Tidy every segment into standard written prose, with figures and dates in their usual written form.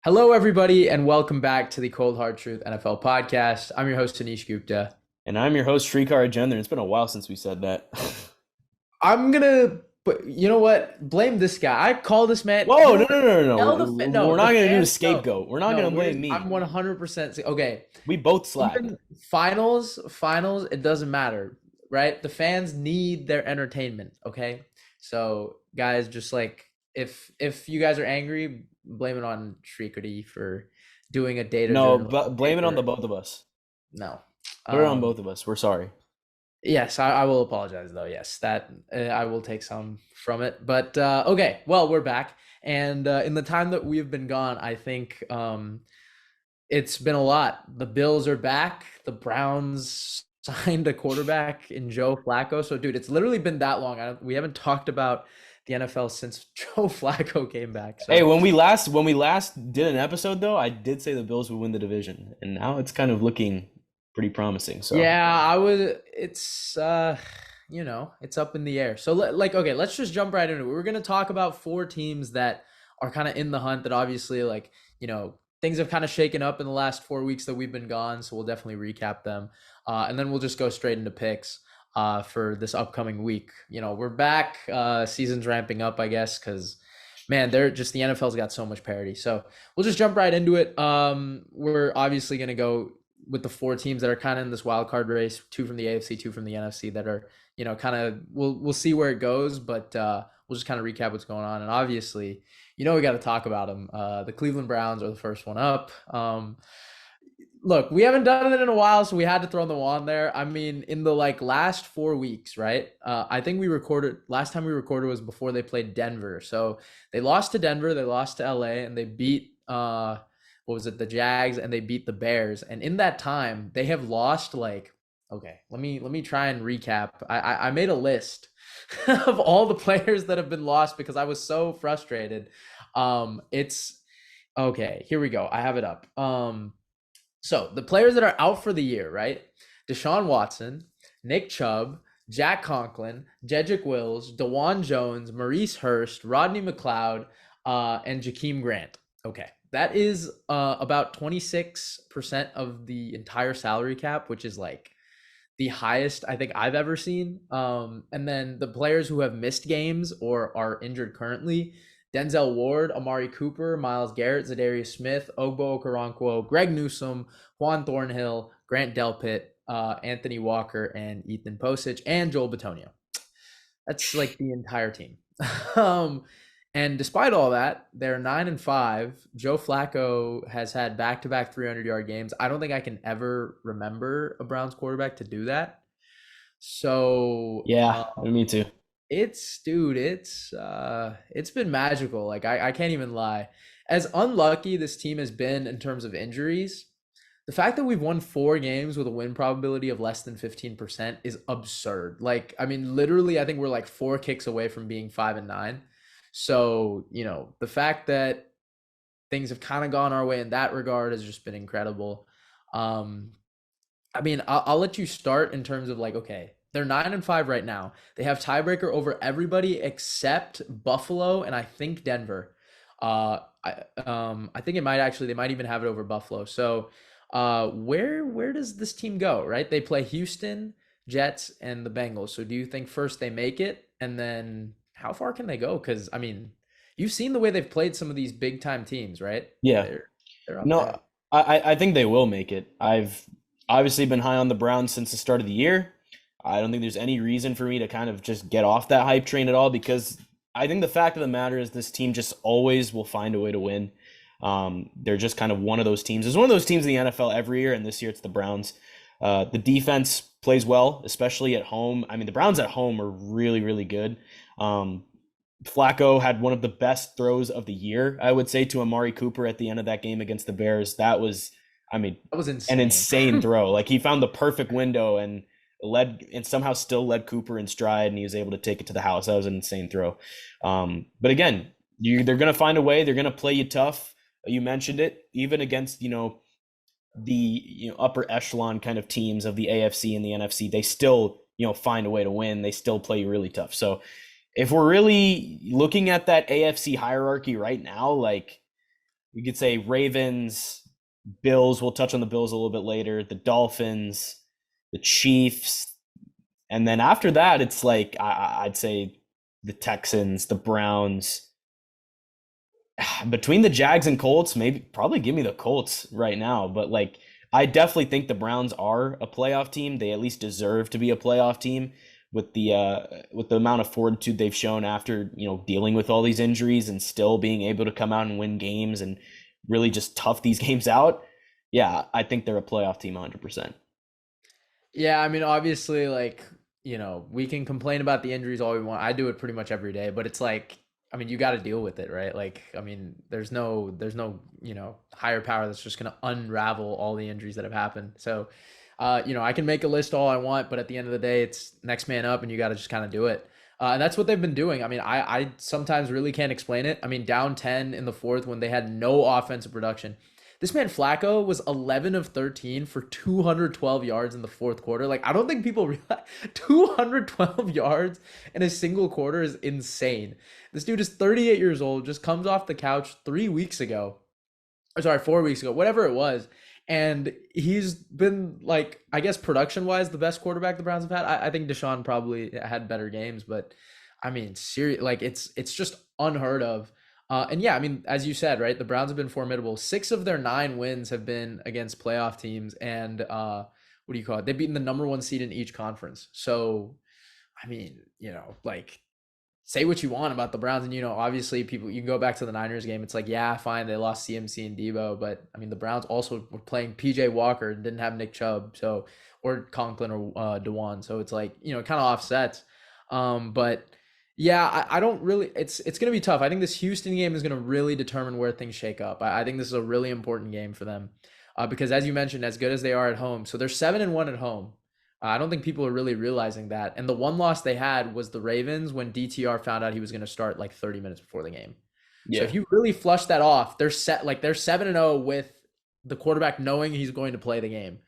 Hello, everybody, and welcome back to the Cold Hard Truth NFL podcast. I'm your host, Anish Gupta. And I'm your host, Srikar Agenda. It's been a while since we said that. I'm gonna, but you know what? Blame this guy. I call this man. You Whoa, know no, what? no, no, no, Tell no. the fa- We're no, the not going to do a fans. No, scapegoat. We're not no. going to blame I'm me. 100% okay. We both slacked. Even finals. It doesn't matter, right? The fans need their entertainment. Okay, so guys, just like if you guys are angry, blame it on Shriekardy for doing a data No, journalism but blame it on the paper. both of us. No. Put it on Um, both of us. We're sorry. Yes, I will apologize though. Yes, that I will take some from it. But okay, well, we're back, and in the time that we've been gone, I think it's been a lot. The Bills are back. The Browns signed a quarterback in Joe Flacco. So, dude, it's literally been that long. We haven't talked about the NFL since Joe Flacco came back. Hey, So, when we last did an episode though, I did say the Bills would win the division, and now it's kind of looking pretty promising. So, yeah, I would. It's it's up in the air. So okay, let's just jump right into it. We're gonna talk about four teams that are kind of in the hunt. That obviously, things have kind of shaken up in the last 4 weeks that we've been gone. So we'll definitely recap them, and then we'll just go straight into picks for this upcoming week. We're back. Season's ramping up, I guess, because man, they're just the NFL's got so much parity. So we'll just jump right into it. We're obviously gonna go with the four teams that are kind of in this wild card race, two from the AFC, two from the NFC that are, kind of we'll see where it goes, but we'll just kind of recap what's going on. And obviously, we got to talk about them. The Cleveland Browns are the first one up. Look, we haven't done it in a while, so we had to throw them on there. I mean, in the last 4 weeks, right? I think we recorded last time we recorded was before they played Denver. So they lost to Denver, they lost to LA, and they beat what was it, the Jags, and they beat the Bears. And in that time, they have lost okay, let me try and recap. I made a list of all the players that have been lost because I was so frustrated. It's okay, here we go. I have it up. So the players that are out for the year, right? Deshaun Watson, Nick Chubb, Jack Conklin, Jedrick Wills, DeJuan Jones, Maurice Hurst, Rodney McLeod, and Jakeem Grant. Okay, that is about 26% of the entire salary cap, which is the highest I think I've ever seen. And then the players who have missed games or are injured currently: Denzel Ward, Amari Cooper, Myles Garrett, Zadarius Smith, Ogbo Okoronkwo, Greg Newsome, Juan Thornhill, Grant Delpit, Anthony Walker, and Ethan Posich, and Joel Bitonio. That's like the entire team. um, and despite all that, they're 9-5. Joe Flacco has had back-to-back 300-yard games. I don't think I can ever remember a Browns quarterback to do that. So yeah, me too. it's been magical. Like I can't even lie. As unlucky this team has been in terms of injuries, the fact that we've won 4 games with a win probability of less than 15% is absurd. Like, I mean, literally, I think we're like 4 kicks away from being 5-9. So, the fact that things have kind of gone our way in that regard has just been incredible. Um, I mean, I'll let you start in terms of okay, they're 9-5 right now. They have tiebreaker over everybody except Buffalo and I think Denver. I think they might even have it over Buffalo. So, where does this team go? Right, they play Houston, Jets, and the Bengals. So, do you think first they make it, and then how far can they go? Because I mean, you've seen the way they've played some of these big time teams, right? Yeah. They're up No, there. I think they will make it. I've obviously been high on the Browns since the start of the year. I don't think there's any reason for me to kind of just get off that hype train at all because I think the fact of the matter is this team just always will find a way to win. They're just kind of one of those teams. There's one of those teams in the NFL every year, and this year it's the Browns. The defense plays well, especially at home. I mean, the Browns at home are really, really good. Flacco had one of the best throws of the year, I would say, to Amari Cooper at the end of that game against the Bears. That was, I mean, That was an insane. insane throw. Like he found the perfect window and somehow still led Cooper in stride, and he was able to take it to the house. That was an insane throw. But again, they're going to find a way. They're going to play you tough. You mentioned it, even against the upper echelon kind of teams of the AFC and the NFC. They still find a way to win. They still play you really tough. So if we're really looking at that AFC hierarchy right now, like You could say Ravens, Bills. We'll touch on the Bills a little bit later. The Dolphins, the Chiefs, and then after that, it's like I'd say the Texans, the Browns. Between the Jags and Colts, maybe probably give me the Colts right now. But like, I definitely think the Browns are a playoff team. They at least deserve to be a playoff team with the amount of fortitude they've shown after dealing with all these injuries and still being able to come out and win games and really just tough these games out. Yeah, I think they're a playoff team 100%. Yeah, I mean, obviously, like, we can complain about the injuries all we want. I do it pretty much every day, but it's like, I mean, you got to deal with it, right? Like, I mean, there's no, higher power that's just going to unravel all the injuries that have happened. So, I can make a list all I want, but at the end of the day, it's next man up and you got to just kind of do it. And that's what they've been doing. I mean, I sometimes really can't explain it. I mean, down 10 in the fourth when they had no offensive production. This man Flacco was 11 of 13 for 212 yards in the fourth quarter. Like, I don't think people realize 212 yards in a single quarter is insane. This dude is 38 years old, just comes off the couch 3 weeks ago. Or sorry, 4 weeks ago, whatever it was. And he's been, like, I guess production wise, the best quarterback the Browns have had. I think Deshaun probably had better games, but I mean, serious, like it's just unheard of. And yeah, I mean, as you said, right, the Browns have been formidable. 6 of their 9 wins have been against playoff teams, and what do you call it? They've beaten the number 1 seed in each conference. So, I mean, like, say what you want about the Browns, and obviously people, you can go back to the Niners game. It's like, yeah, fine, they lost CMC and Debo, but I mean, the Browns also were playing PJ Walker and didn't have Nick Chubb, so, or Conklin or Dewan, so it's like, it kind of offsets. But yeah, I don't really. It's gonna be tough. I think this Houston game is gonna really determine where things shake up. I think this is a really important game for them, because as you mentioned, as good as they are at home, so they're 7-1 at home. I don't think people are really realizing that. And the one loss they had was the Ravens when DTR found out he was gonna start like 30 minutes before the game. So Yeah. if you really flush that off, they're set. Like, they're 7-0 with the quarterback knowing he's going to play the game.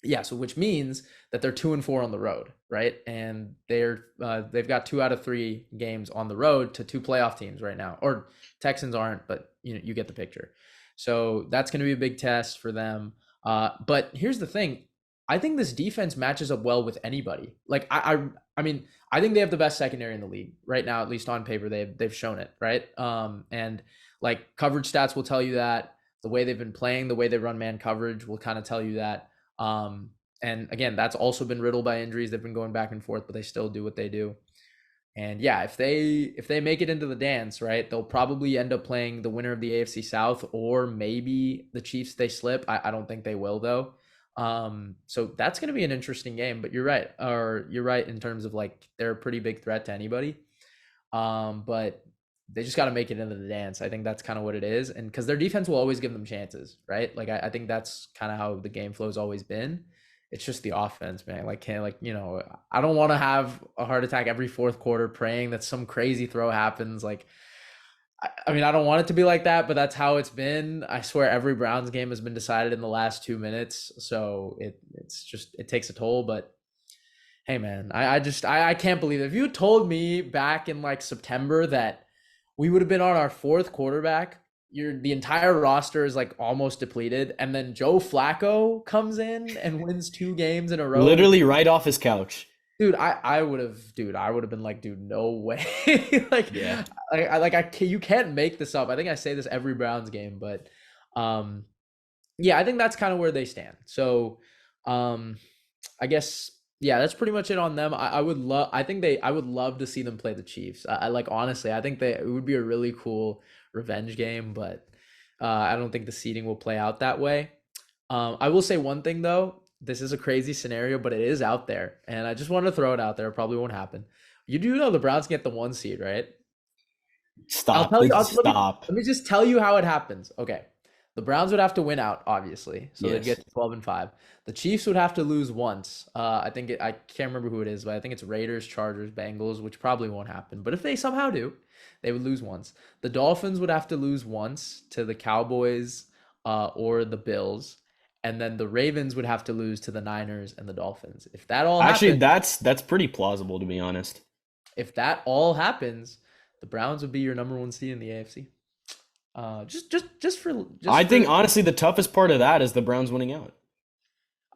Yeah, so which means that they're 2-4 on the road, right? And they've got 2 out of 3 games on the road to 2 playoff teams right now. Or Texans aren't, but you get the picture. So that's going to be a big test for them. But here's the thing: I think this defense matches up well with anybody. Like, I mean, I think they have the best secondary in the league right now, at least on paper. They've shown it, right? And like, coverage stats will tell you that. The way they've been playing, the way they run man coverage will kind of tell you that. And again, that's also been riddled by injuries. They've been going back and forth, but they still do what they do. And yeah, if they make it into the dance, right, they'll probably end up playing the winner of the AFC South, or maybe the Chiefs. They slip. I don't think they will though. So that's going to be an interesting game. But you're right, in terms of, like, they're a pretty big threat to anybody. But they just got to make it into the dance. I think that's kind of what it is. And because their defense will always give them chances, right? Like, I think that's kind of how the game flow has always been. It's just the offense, man. Like, I don't want to have a heart attack every fourth quarter praying that some crazy throw happens. Like, I mean, I don't want it to be like that, but that's how it's been. I swear every Browns game has been decided in the last 2 minutes. So it takes a toll. But hey, man, I can't believe it. If you had told me back in like September that we would have been on our 4th quarterback, the entire roster is like almost depleted, and then Joe Flacco comes in and wins 2 games in a row. Literally right off his couch. Dude, I would have been like, dude, no way. Like, Yeah. you can't make this up. I think I say this every Browns game, but yeah, I think that's kind of where they stand. So I guess, yeah, that's pretty much it on them. I would love to see them play the Chiefs. I like, honestly, I think it would be a really cool revenge game, but I don't think the seeding will play out that way. I will say one thing though. This is a crazy scenario, but it is out there, and I just want to throw it out there. It probably won't happen. You do know the Browns get the 1 seed, right? I'll Stop. tell you. Please stop. Let me just tell you how it happens. Okay, the Browns would have to win out, obviously, so they'd Yes. get to 12-5. The Chiefs would have to lose once. I can't remember who it is, but I think it's Raiders, Chargers, Bengals, which probably won't happen. But if they somehow do, they would lose once. The Dolphins would have to lose once to the Cowboys, or the Bills, and then the Ravens would have to lose to the Niners and the Dolphins. If that all Actually, happens, that's pretty plausible, to be honest. if that all happens, the Browns would be your number 1 seed in the AFC. Just I think for honestly the toughest part of that is the Browns winning out.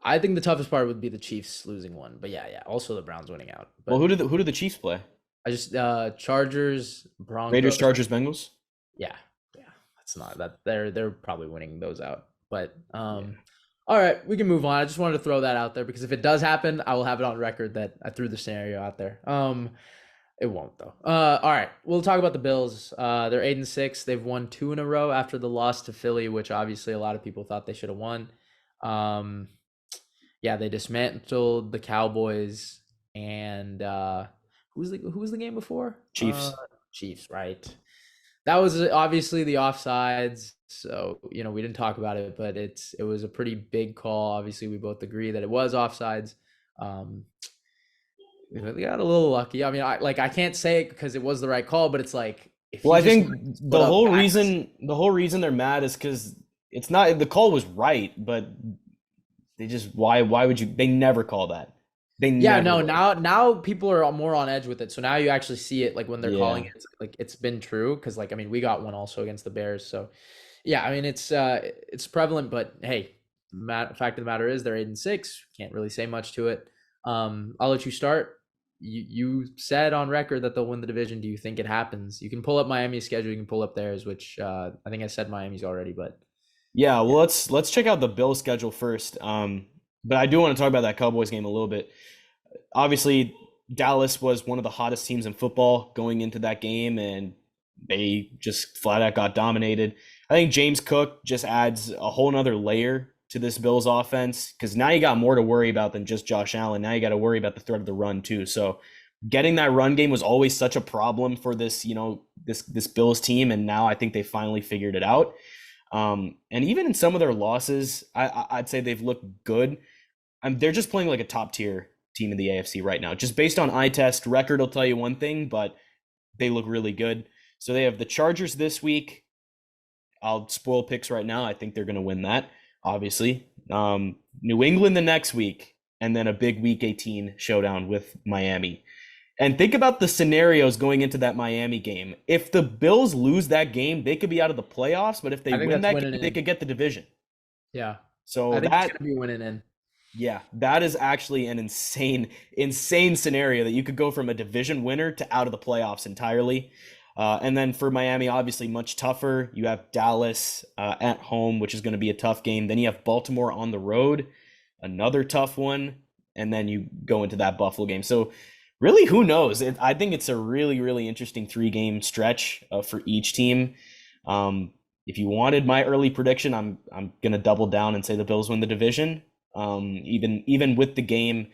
I think the toughest part would be the Chiefs losing one, but yeah, also the Browns winning out. Well, But who do the Chiefs play? I just Chargers, Raiders, Broncos. Chargers, Bengals. Yeah, yeah, that's not that they're probably winning those out. But Yeah. all right, we can move on. I just wanted to throw that out there because if it does happen, I will have it on record that I threw the scenario out there. It won't though. All right, we'll talk about the Bills. They're 8-6. They've won two in a row after the loss to Philly, which obviously a lot of people thought they should have won. Um, yeah, they dismantled the Cowboys and who was the game before? Chiefs. Chiefs, right? That was obviously the offsides. So, we didn't talk about it, but it was a pretty big call. Obviously, we both agree that it was offsides. Um, we got a little lucky. I mean, I can't say it because it was the right call, but it's like if Well, he I just think put up back. the whole reason they're mad is because it's not the call was right, but they just why would you? They never call that. They Yeah, never no, would. now people are more on edge with it. So now you actually see it like when they're calling Yeah. it, like it's been true because like I mean we got one also against the Bears. So yeah, I mean it's prevalent, but hey, fact of the matter is they're 8-6. Can't really say much to it. I'll let you start. You said on record that they'll win the division. Do you think it happens? You can pull up Miami's schedule. You can pull up theirs, which I think I said Miami's already, but Yeah, yeah, well, let's check out the Bills schedule first. But I do want to talk about that Cowboys game a little bit. Obviously, Dallas was one of the hottest teams in football going into that game, and they just flat out got dominated. I think James Cook just adds a whole nother layer to this Bills offense because now you got more to worry about than just Josh Allen. Now you got to worry about the threat of the run too. So getting that run game was always such a problem for this, this Bills team, and now I think they finally figured it out. And even in some of their losses, I'd say they've looked good. They're just playing like a top tier team in the AFC right now. Just based on eye test record, will tell you one thing, but they look really good. So they have the Chargers this week. I'll spoil picks right now. I think they're going to win that, obviously. New England the next week, and then a big Week 18 showdown with Miami. And think about the scenarios going into that Miami game. If the Bills lose that game, they could be out of the playoffs, but if they I think win that's that winning game, they in. could get the division. Yeah, I So think it's that, gonna be winning in. yeah, that is actually an insane scenario that you could go from a division winner to out of the playoffs entirely. And then for Miami, obviously much tougher. You have Dallas at home, which is going to be a tough game. Then you have Baltimore on the road, another tough one. And then you go into that Buffalo game. So really, who knows? I think it's a really interesting 3-game stretch for each team. If you wanted my early prediction, I'm gonna double down and say the Bills win the division. Even with the game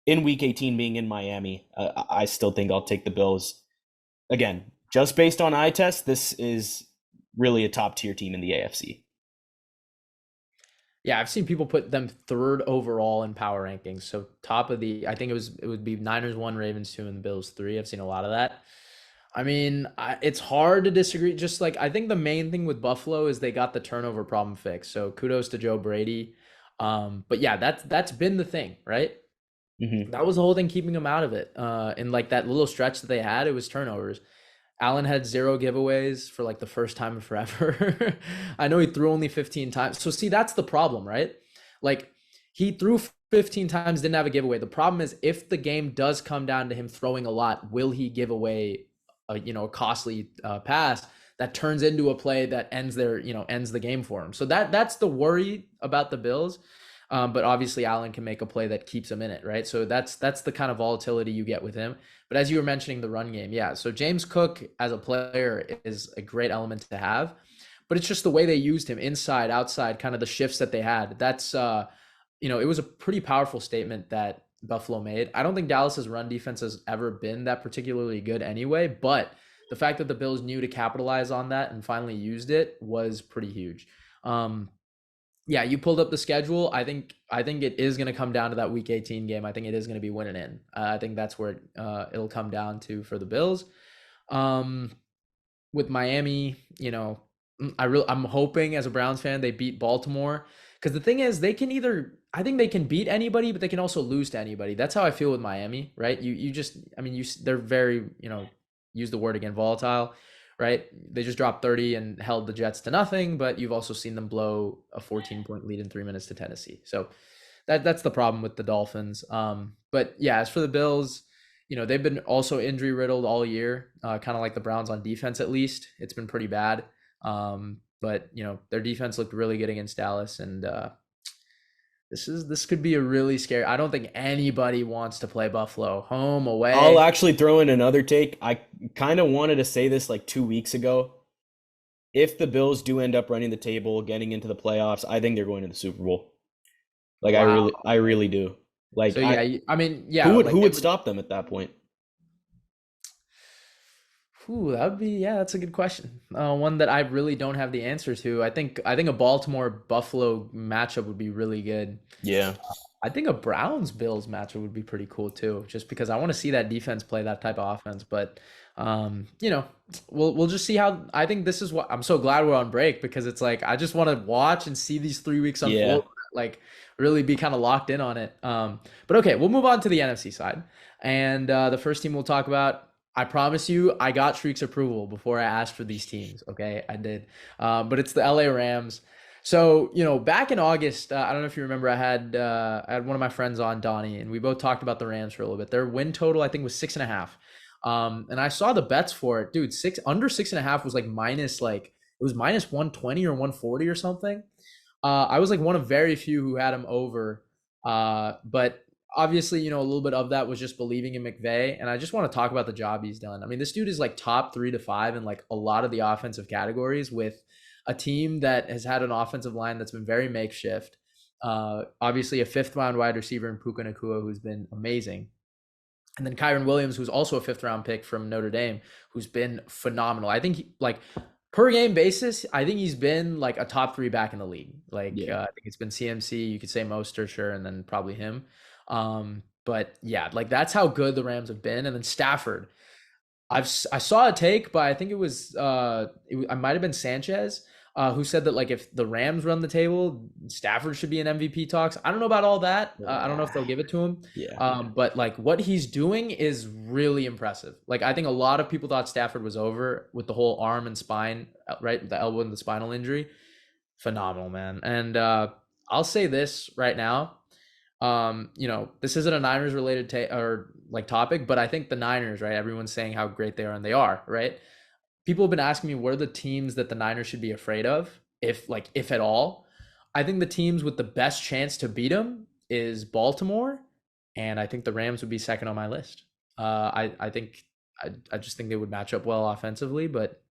in Week 18 being in Miami, I still think I'll take the Bills. Again, just based on eye test, this is really a top tier team in the AFC. Yeah, I've seen people put them third overall in power rankings. So top of I think it would be Niners 1, Ravens 2, and the Bills 3. I've seen a lot of that. I mean, it's hard to disagree. Just like I think the main thing with Buffalo is they got the turnover problem fixed. So kudos to Joe Brady. But yeah, that's been the thing, right? Mm-hmm. That was the whole thing keeping them out of it. And like that little stretch that they had, it was turnovers. Allen had 0 giveaways for like the first time in forever. I know he threw only 15 times. So see, that's the problem, right? Like he threw 15 times, didn't have a giveaway. The problem is if the game does come down to him throwing a lot, will he give away a costly pass that turns into a play that ends the game for him? So that's the worry about the Bills. But obviously Allen can make a play that keeps him in it, right? So that's the kind of volatility you get with him. But as you were mentioning the run game, yeah. So James Cook as a player is a great element to have, but it's just the way they used him inside, outside, kind of the shifts that they had. That's it was a pretty powerful statement that Buffalo made. I don't think Dallas's run defense has ever been that particularly good anyway, but the fact that the Bills knew to capitalize on that and finally used it was pretty huge. Yeah, you pulled up the schedule. I think it is going to come down to that Week 18 game. I think it is going to be winning in. I think that's where it'll come down to for the Bills. With Miami, I'm hoping as a Browns fan they beat Baltimore because the thing is I think they can beat anybody, but they can also lose to anybody. That's how I feel with Miami, right? They're very use the word again, volatile. right? They just dropped 30 and held the Jets to nothing, but you've also seen them blow a 14-point lead in 3 minutes to Tennessee. So that's the problem with the Dolphins. But yeah, as for the Bills, they've been also injury riddled all year, kind of like the Browns on defense. At least it's been pretty bad. But their defense looked really good against Dallas, and this could be a really scary. I don't think anybody wants to play Buffalo home I'll away. actually throw in another take. I kind of wanted to say this like 2 weeks ago. If the Bills do end up running the table, getting into the playoffs, I think they're going to the Super Bowl. Like Wow. I really do. Like So I yeah, I mean, yeah, who like would it would. stop them at that point? Ooh, that would be, yeah, that's a good question. One that I really don't have the answer to. I think a Baltimore Buffalo matchup would be really good. Yeah. I think a Browns Bills matchup would be pretty cool too, just because I want to see that defense play that type of offense. But you know, we'll just see how. I think this is what I'm so glad we're on break, because it's like I just want to watch and see these 3 weeks Yeah. unfold, like really be kind of locked in on it. But okay, we'll move on to the NFC side, and the first team we'll talk about. I promise you, I got Shriek's approval before I asked for these teams. Okay, I did. But it's the LA Rams. So, back in August, I don't know if you remember, I had one of my friends on, Donnie, and we both talked about the Rams for a little bit. Their win total, I think, was 6.5. And I saw the bets for it, dude. Under 6.5 was like it was minus 120 or 140 or something. I was like one of very few who had him over. But obviously, a little bit of that was just believing in McVay. And I just want to talk about the job he's done. I mean, this dude is like top 3 to 5 in like a lot of the offensive categories, with a team that has had an offensive line that's been very makeshift. Obviously, a fifth round wide receiver in Puka Nacua, who's been amazing. And then Kyron Williams, who's also a fifth round pick from Notre Dame, who's been phenomenal. I think like per game basis, I think he's been like a top 3 back in the league. Like Yeah. I think it's been CMC, you could say Mostert, sure, and then probably him. But yeah, like that's how good the Rams have been. And then Stafford, I saw a take, but I think it was I might have been Sanchez, who said that like if the Rams run the table, Stafford should be in MVP talks. I don't know about all that. I don't know if they'll give it to him. Yeah. But like what he's doing is really impressive. Like I think a lot of people thought Stafford was over with the whole arm and spine, right? The elbow and the spinal injury. Phenomenal, man. And I'll say this right now. This isn't a Niners related or like topic, but I think the Niners, right? Everyone's saying how great they are, and they are, right? People have been asking me what are the teams that the Niners should be afraid of, if at all. I think the teams with the best chance to beat them is Baltimore, and I think the Rams would be second on my list. I think I just think they would match up well offensively, but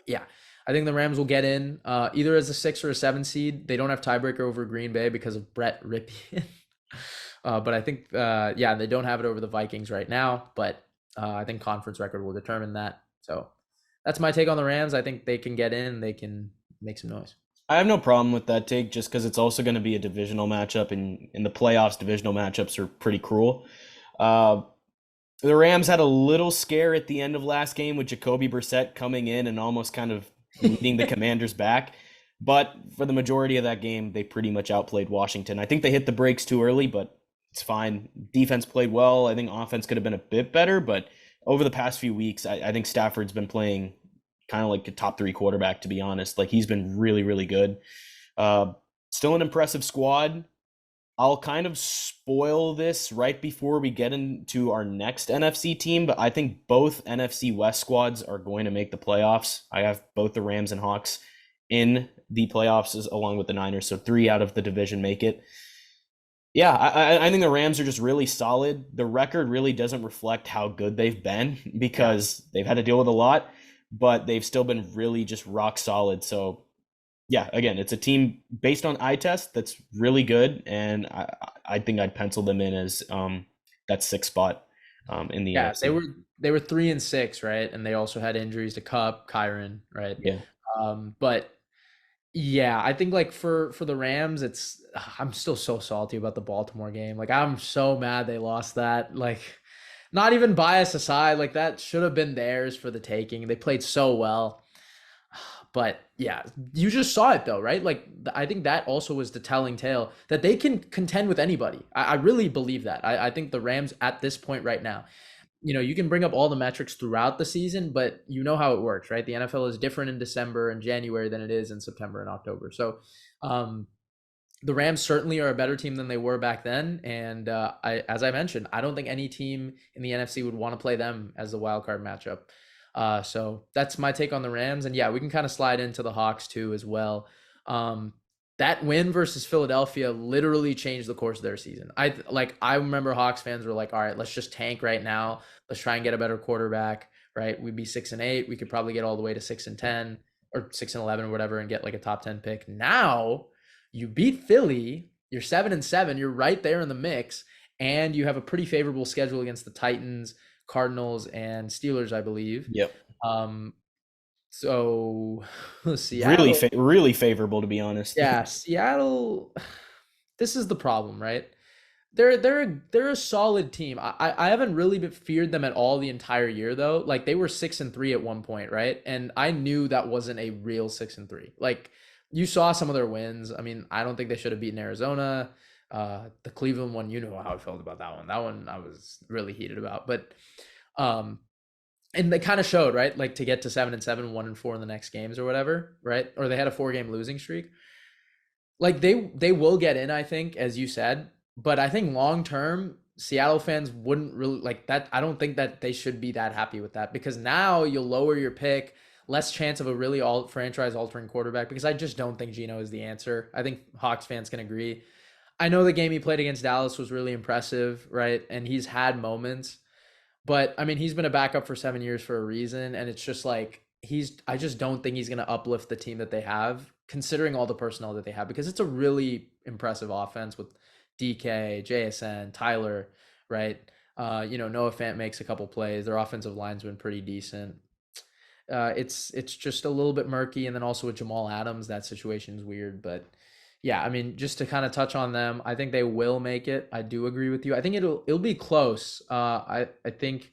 yeah, I think the Rams will get in either as a 6 or a 7 seed. They don't have tiebreaker over Green Bay because of Brett Ripien. But I think, yeah, they don't have it over the Vikings right now. But I think conference record will determine that. So that's my take on the Rams. I think they can get in. They can make some noise. I have no problem with that take, just because it's also going to be a divisional matchup, and in the playoffs, divisional matchups are pretty cruel. Uh, the Rams had a little scare at the end of last game with Jacoby Brissett coming in and almost kind of leading the Commanders back. But for the majority of that game, they pretty much outplayed Washington. I think they hit the brakes too early, but it's fine. Defense played well. I think offense could have been a bit better, but over the past few weeks, I think Stafford's been playing kind of like a top 3 quarterback, to be honest. Like he's been really, really good. Still an impressive squad. I'll kind of spoil this right before we get into our next NFC team, but I think both NFC West squads are going to make the playoffs. I have both the Rams and Hawks in the playoffs along with the Niners, so 3 out of the division make it. Yeah, I think the Rams are just really solid. The record really doesn't reflect how good they've been because they've had to deal with a lot, but they've still been really just rock solid. So yeah, again, it's a team based on eye test that's really good, and I think I'd pencil them in as that 6th spot in the Yeah, NFC. they were 3-6, right? And they also had injuries to Kyron, right? Yeah. But yeah, I think like for the Rams, I'm still so salty about the Baltimore game. Like I'm so mad they lost that. Like not even bias aside, like that should have been theirs for the taking. They played so well. But yeah, you just saw it though, right? Like I think that also was the telling tale that they can contend with anybody. I really believe that. I think the Rams at this point right now, you can bring up all the metrics throughout the season, but you know how it works, right? The NFL is different in December and January than it is in September and October. So, um, the Rams certainly are a better team than they were back then, and as I mentioned, I don't think any team in the NFC would want to play them as the wild card matchup. So that's my take on the Rams, and yeah, we can kind of slide into the Hawks too as well. Um, that win versus Philadelphia literally changed the course of their season. I remember Hawks fans were like, "All right, let's just tank right now. Let's try and get a better quarterback." Right? We'd be 6-8. We could probably get all the way to 6-10 or 6-11 or whatever, and get like a top 10 pick. Now you beat Philly, you're 7-7, you're right there in the mix, and you have a pretty favorable schedule against the Titans, Cardinals, and Steelers, I believe. Yep. Um, so Really, Seattle, really favorable, to be honest. yeah, Seattle. This is the problem, right? They're a solid team. I haven't really feared them at all the entire year though. Like they were 6-3 at one point, right? And I knew that wasn't a real 6-3. Like you saw some of their wins. I mean, I don't think they should have beaten Arizona. The Cleveland one, you know how I felt about that one. That one I was really heated about. But um, and they kind of showed, right? Like to get to 7-7, 1-4 in the next games or whatever, right? Or they had a 4-game losing streak. Like they will get in, I think, as you said, but I think long term Seattle fans wouldn't really like that. I don't think that they should be that happy with that because now you'll lower your pick, less chance of a really all franchise altering quarterback because I just don't think Geno is the answer. I think Hawks fans can agree. I know the game he played against Dallas was really impressive, right? And he's had moments, but I mean, he's been a backup for 7 years for a reason, and it's just like I just don't think he's going to uplift the team that they have, considering all the personnel that they have, because it's a really impressive offense with DK, JSN, Tyler, right? Noah Fant makes a couple plays. Their offensive line's been pretty decent. It's just a little bit murky, and then also with Jamal Adams, that situation's weird, but yeah, I mean, just to kind of touch on them, I think they will make it. I do agree with you. I think it'll be close. I think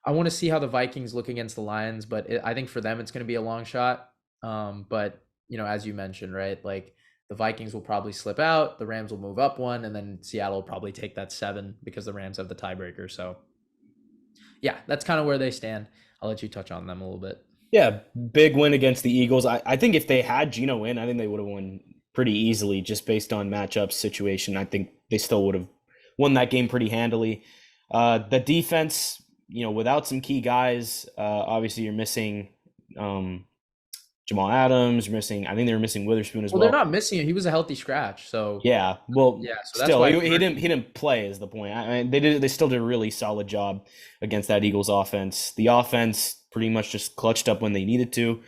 I want to see how the Vikings look against the Lions, but I think for them it's going to be a long shot. But as you mentioned, right, like the Vikings will probably slip out, the Rams will move up one, and then Seattle will probably take that 7 because the Rams have the tiebreaker. So yeah, that's kind of where they stand. I'll let you touch on them a little bit. Yeah, big win against the Eagles. I think if they had Geno win, I think they would have won pretty easily just based on matchup situation. I think they still would have won that game pretty handily. The defense, without some key guys, obviously you're missing Jamal Adams. You're missing. I think they were missing Witherspoon as Well, well. they're not missing it. He was a healthy scratch, so Yeah, well, yeah. So that's still, why he didn't play is the point. I mean, they still did a really solid job against that Eagles offense. The offense pretty much just clutched up when they needed to.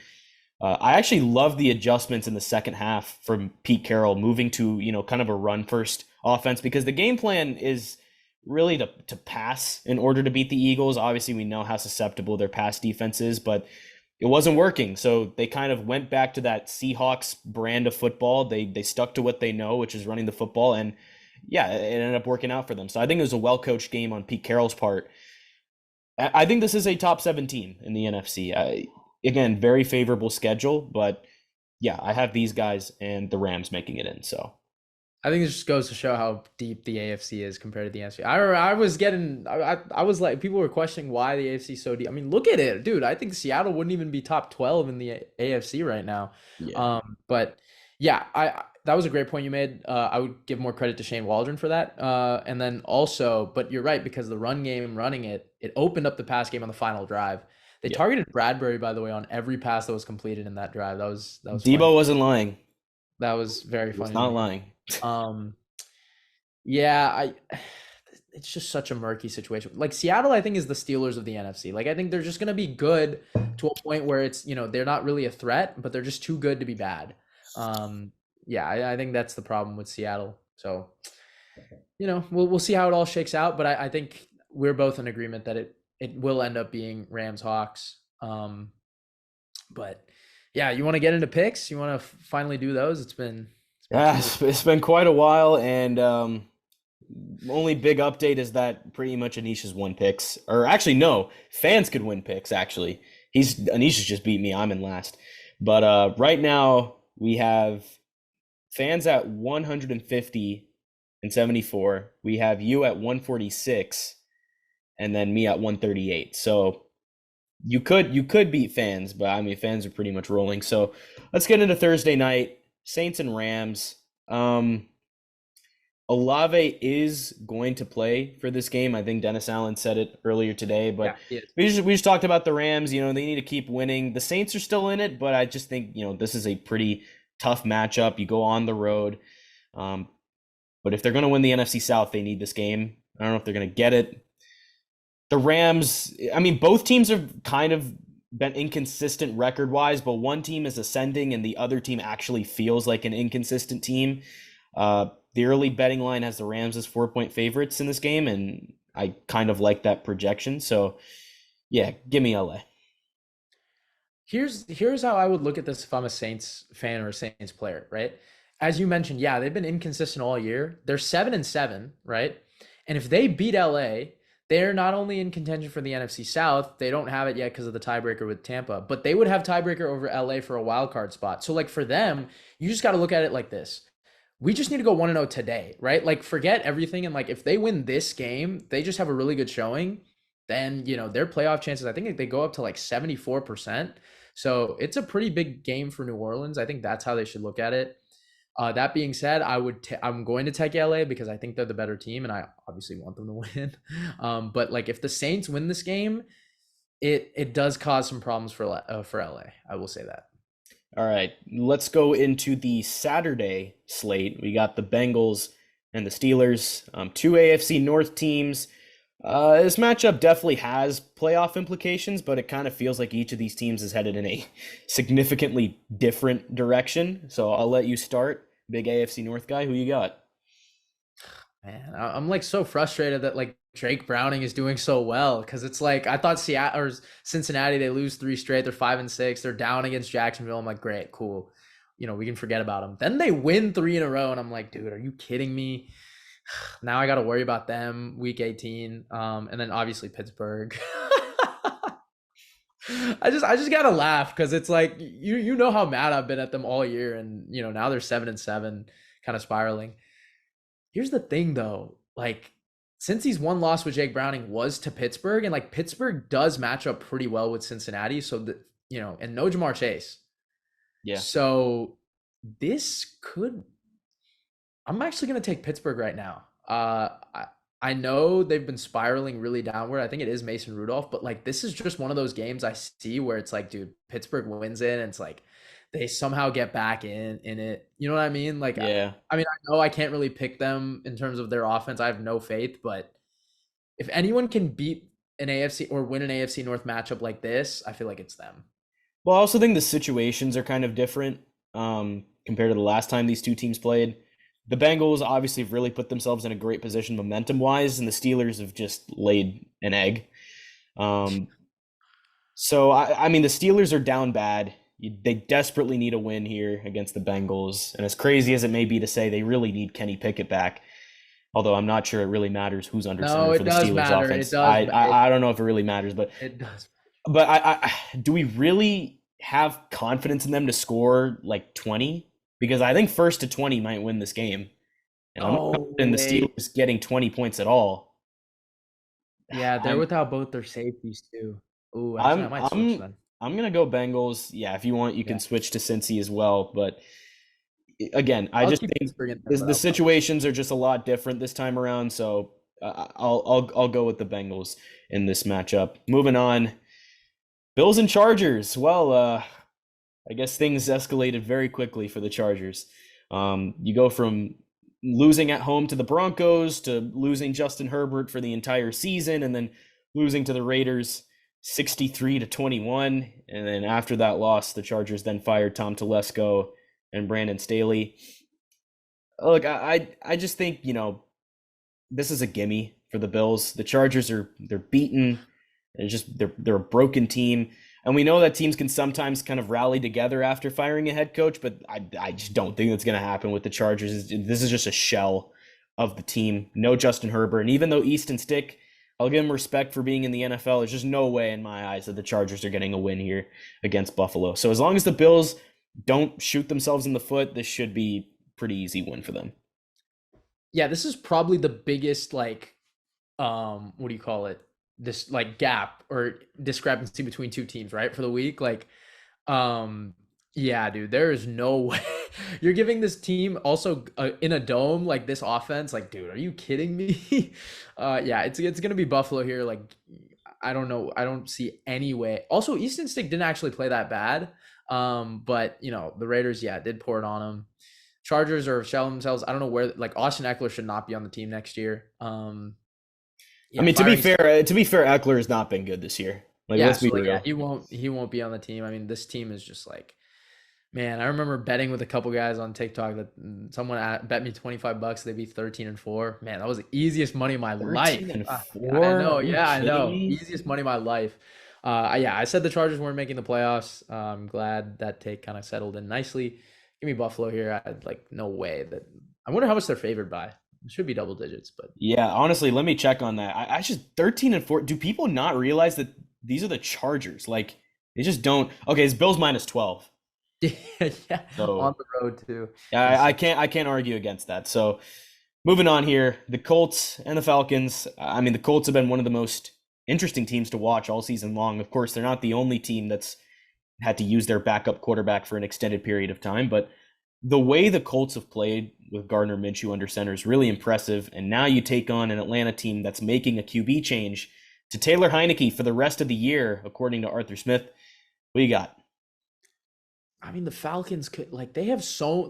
I actually love the adjustments in the second half from Pete Carroll moving to kind of a run first offense because the game plan is really to pass in order to beat the Eagles. Obviously, we know how susceptible their pass defense is, but it wasn't working. So they kind of went back to that Seahawks brand of football. They stuck to what they know, which is running the football. And yeah, it ended up working out for them. So I think it was a well-coached game on Pete Carroll's part. I think this is a top 7 team in the NFC. Again, very favorable schedule, but yeah, I have these guys and the Rams making it in. So I think it just goes to show how deep the AFC is compared to the NFC. I was like, people were questioning why the AFC is so deep. I mean, look at it, dude. I think Seattle wouldn't even be top 12 in the AFC right now. yeah, But yeah, that was a great point you made. I would give more credit to Shane Waldron for that. And then also, but you're right, because the run game running it opened up the pass game on the final drive. They yeah. targeted Bradbury, by the way, on every pass that was completed in that drive. That was funny. Debo wasn't lying. That was very He was funny to not me. lying. Um, yeah, it's just such a murky situation. Like Seattle, I think is the Steelers of the NFC. Like I think they're just gonna be good to a point where it's they're not really a threat, but they're just too good to be bad. Yeah, I think that's the problem with Seattle. So we'll see how it all shakes out, but I think we're both in agreement that it will end up being Rams Hawks. But yeah, you want to get into picks? You want to finally do those? It's been Yeah, too. it's been quite a while, and only big update is that pretty much Anish has won picks. Or actually, no, fans could win picks. Actually, Anish has just beat me. I'm in last, but right now we have fans at 150 and 74. We have you at 146, and then me at 138. So you could beat fans, but I mean fans are pretty much rolling. So let's get into Thursday night, Saints and Rams. Um, Olave is going to play for this game. I think Dennis Allen said it earlier today, Yeah, but he is. we just talked about the Rams. You know, they need to keep winning. The Saints are still in it, but I just think, this is a pretty tough matchup. You go on the road. Um, but if they're going to win the NFC South, they need this game. I don't know if they're going to get it. The Rams, I mean, both teams have kind of been inconsistent record wise, but one team is ascending and the other team actually feels like an inconsistent team. The early betting line has the Rams as 4-point favorites in this game, and I kind of like that projection. So, yeah, give me LA. Here's how I would look at this if I'm a Saints fan or a Saints player, right? As you mentioned, yeah, they've been inconsistent all year. They're 7-7, right? And if they beat LA, they're not only in contention for the NFC South, they don't have it yet because of the tiebreaker with Tampa, but they would have tiebreaker over LA for a wild card spot. So like for them, you just got to look at it like this. We just need to go 1-0 today, right? Like forget everything and like if they win this game, they just have a really good showing, then, their playoff chances, I think they go up to like 74%. So it's a pretty big game for New Orleans. I think that's how they should look at it. That being said, I'm going to take LA because I think they're the better team, and I obviously want them to win. But like if the Saints win this game, it does cause some problems for LA. I will say that. All right, let's go into the Saturday slate. We got the Bengals and the Steelers, two AFC North teams. This matchup definitely has playoff implications, but it kind of feels like each of these teams is headed in a significantly different direction. So I'll let you start, big AFC North guy. Who you got? Man, I'm like so frustrated that like Drake Browning is doing so well because it's like I thought Seattle or Cincinnati they lose three straight. They're 5-6. They're down against Jacksonville. I'm like, great, cool. We can forget about them. Then they win three in a row, and I'm like, dude, are you kidding me? Now I got to worry about them week 18. And then obviously Pittsburgh. I just gotta laugh because it's like you know how mad I've been at them all year, and now they're 7-7, kind of spiraling. Here's the thing though, like since he's one loss with Jake Browning was to Pittsburgh, and like Pittsburgh does match up pretty well with Cincinnati, so and no Jamar Chase. Yeah. So this could I'm actually gonna take Pittsburgh right now. I know they've been spiraling really downward. I think it is Mason Rudolph, but like this is just one of those games I see where it's like, dude, Pittsburgh wins it, and it's like they somehow get back in it. You know what I mean? Like, Yeah. I mean, I know I can't really pick them in terms of their offense. I have no faith, but if anyone can beat an AFC or win an AFC North matchup like this, I feel like it's them. Well, I also think the situations are kind of different compared to the last time these two teams played. The Bengals obviously have really put themselves in a great position momentum wise, and the Steelers have just laid an egg. Um, so, I mean, the Steelers are down bad. They desperately need a win here against the Bengals. And as crazy as it may be to say, they really need Kenny Pickett back. Although I'm not sure it really matters who's under No, center for it the does Steelers matter. offense. It does. I don't know if it really matters, but It does. but do we really have confidence in them to score like 20? Because I think first to 20 might win this game. And I'm not No confident in the way. Steelers getting 20 points at all. Yeah, they're I'm without both their safeties too. Ooh, actually, I I'm might switch I'm then. I'm gonna go Bengals. Yeah, if you want, you Yeah, can switch to Cincy as well. But again, I I'll just keep think Pittsburgh in there, this, but the I'll probably switch. situations are just a lot different this time around. So I'll go with the Bengals in this matchup. Moving on, Bills and Chargers. Well, I guess things escalated very quickly for the Chargers. You go from losing at home to the Broncos to losing Justin Herbert for the entire season, and then losing to the Raiders 63-21. And then after that loss, the Chargers then fired Tom Telesco and Brandon Staley. Look, I just think, this is a gimme for the Bills. The Chargers they're beaten. They're a broken team. And we know that teams can sometimes kind of rally together after firing a head coach, but I just don't think that's going to happen with the Chargers. This is just a shell of the team. No Justin Herbert. And even though Easton Stick, I'll give him respect for being in the NFL, there's just no way in my eyes that the Chargers are getting a win here against Buffalo. So as long as the Bills don't shoot themselves in the foot, this should be a pretty easy win for them. Yeah, this is probably the biggest like what do you call it? this like gap or discrepancy between two teams, right? For the week. Um, yeah, dude, there is no way you're giving this team also in a dome like this offense. Like, dude, are you kidding me? Yeah, it's gonna be Buffalo here. Like, I don't know. I don't see any way. Also, Easton Stick didn't actually play that bad. But the Raiders, yeah, did pour it on them. Chargers are shelling themselves. I don't know where like Austin Eckler should not be on the team next year. I Yeah, mean, firing. to be fair, Eckler has not been good this year. Like, Yeah, let's be so like yeah, real. he won't be on the team. I mean, this team is just like, man, I remember betting with a couple guys on TikTok that someone bet me $25 they'd be 13-4. Man, that was the easiest money of my 13 life. and I 4? know, Are you yeah, I kidding know. me? Easiest money of my life. Yeah, I said the Chargers weren't making the playoffs. I'm glad that take kind of settled in nicely. Give me Buffalo here. Like no way that. I wonder how much they're favored by. It should be double digits, but Yeah, honestly, let me check on that. I just 13 and 4. Do people not realize that these are the Chargers? Like, they just don't. Okay, it's Bills minus 12. yeah, on So the road too. I Insane. can't argue against that. So moving on here, the Colts and the Falcons. I mean, the Colts have been one of the most interesting teams to watch all season long. Of course, they're not the only team that's had to use their backup quarterback for an extended period of time, but the way the Colts have played with Gardner Minshew under center is really impressive. And now you take on an Atlanta team that's making a QB change to Taylor Heineke for the rest of the year, according to Arthur Smith. What you got? I mean, the Falcons could like they have so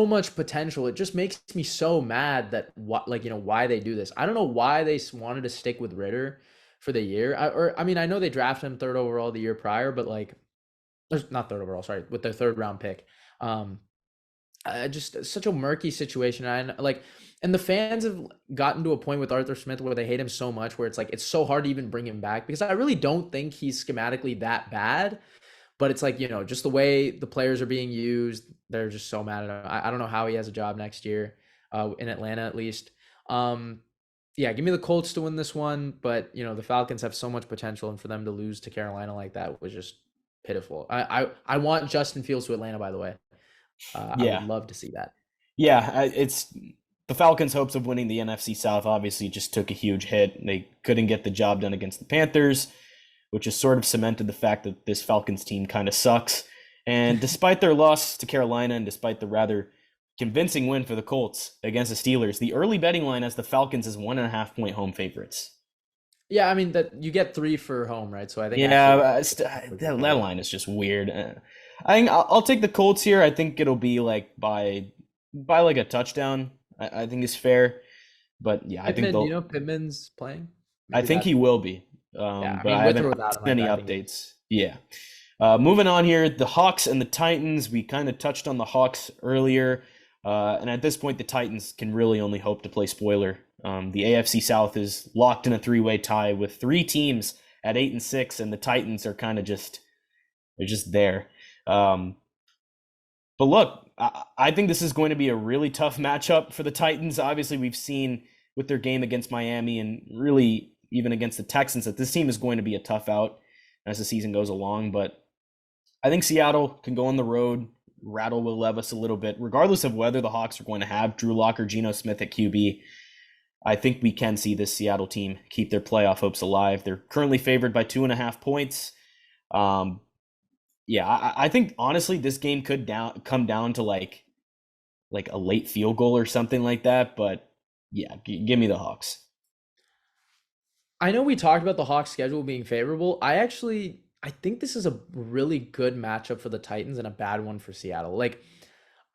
much potential. It just makes me so mad that what like why they do this. I don't know why they wanted to stick with Ritter for the year. I mean, I know they drafted him third overall the year prior, but like there's not third overall, sorry, with their third round pick. Um, just such a murky situation. And the fans have gotten to a point with Arthur Smith where they hate him so much, where it's like it's so hard to even bring him back because I really don't think he's schematically that bad. But it's like, just the way the players are being used, they're just so mad at him. I don't know how he has a job next year, in Atlanta at least. Um, yeah, give me the Colts to win this one, but the Falcons have so much potential, and for them to lose to Carolina like that was just pitiful. I want Justin Fields to Atlanta, by the way. I would Yeah. love to see that. Yeah, it's the Falcons' hopes of winning the NFC South obviously just took a huge hit. They couldn't get the job done against the Panthers, which has sort of cemented the fact that this Falcons team kind of sucks. And despite their loss to Carolina and despite the rather convincing win for the Colts against the Steelers, the early betting line has the Falcons as 1.5 point home favorites. Yeah, I mean that you get 3 for home, right? So I think Yeah, actually that line is just weird. I think I'll take the Colts here. I think it'll be like by like a touchdown. I think is fair. But yeah, I think Pittman, they'll. Pittman's playing. I Maybe think that. he will be. Yeah, I But mean I with or haven't without him, seen any I think. updates. Yeah. Moving on here, the Hawks and the Titans. We kind of touched on the Hawks earlier, and at this point, the Titans can really only hope to play spoiler. The AFC South is locked in a three-way tie with three teams at 8-6, and the Titans are kind of they're just there. But look, I think this is going to be a really tough matchup for the Titans. Obviously, we've seen with their game against Miami and really even against the Texans that this team is going to be a tough out as the season goes along. But I think Seattle can go on the road, rattle Will Levis a little bit, regardless of whether the Hawks are going to have Drew Lock or Geno Smith at QB. I think we can see this Seattle team keep their playoff hopes alive. They're currently favored by 2.5 points. Yeah, I think honestly this game could come down to like a late field goal or something like that. But yeah, give me the Hawks. I know we talked about the Hawks schedule being favorable. I think this is a really good matchup for the Titans and a bad one for Seattle. Like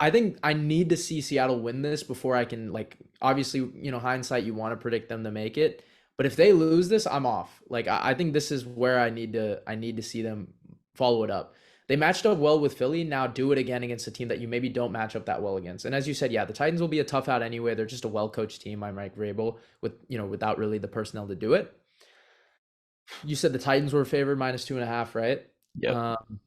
I think I need to see Seattle win this before I can like obviously, hindsight you want to predict them to make it. But if they lose this, I'm off. Like I think this is where I need to see them follow it up. They matched up well with Philly. Now do it again against a team that you maybe don't match up that well against. And as you said, yeah, the Titans will be a tough out anyway. They're just a well-coached team. I'm Mike Vrabel without really the personnel to do it. You said the Titans were favored minus 2.5, right? Yep. Um,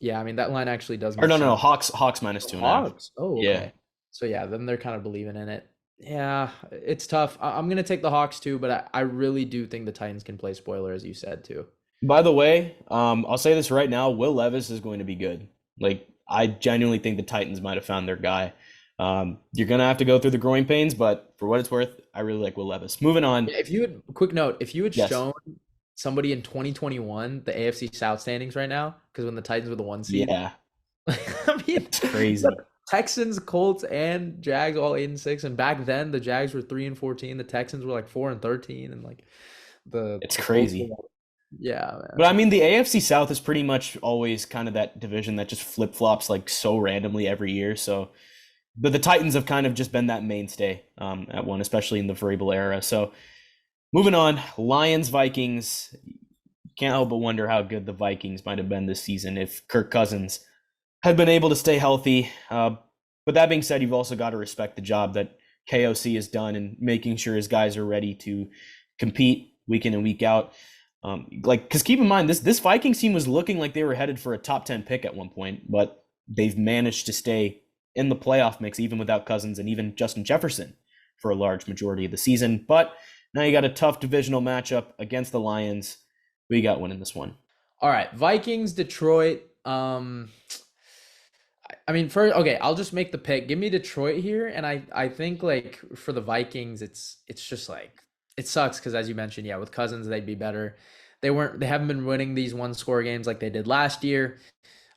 yeah, I mean that line actually does Or make no, sense. Hawks minus 2.5. Hogs. Oh, Yeah. okay. So yeah, then they're kind of believing in it. Yeah, it's tough. I'm gonna take the Hawks too, but I really do think the Titans can play spoiler, as you said too. By the way, I'll say this right now: Will Levis is going to be good. Like I genuinely think the Titans might have found their guy. You're gonna have to go through the growing pains, but for what it's worth, I really like Will Levis. Moving on. Yeah, if you had quick note, if you had Yes. shown somebody in 2021 the AFC South standings right now, because when the Titans were the one seed, Yeah, I mean, it's you got crazy. Texans, Colts, and Jags all 8-6, and back then the Jags were 3-14, the Texans were like 4-13, and like It's the Colts were crazy. like, yeah, But man. I mean, the AFC South is pretty much always kind of that division that just flip flops like so randomly every year. So, but the Titans have kind of just been that mainstay at one, especially in the Vrabel era. So, moving on, Lions, Vikings. Can't help but wonder how good the Vikings might have been this season if Kirk Cousins had been able to stay healthy. But that being said, you've also got to respect the job that KOC has done in making sure his guys are ready to compete week in and week out. Because keep in mind, this Vikings team was looking like they were headed for a top 10 pick at one point, but they've managed to stay in the playoff mix even without Cousins and even Justin Jefferson for a large majority of the season. But now you got a tough divisional matchup against the Lions. We got winning this one. All right, Vikings, Detroit. I mean, first, okay, I'll just make the pick. Give me Detroit here, and I think like for the Vikings, it's just like it sucks because as you mentioned, yeah, with Cousins they'd be better. They haven't been winning these one score games like they did last year.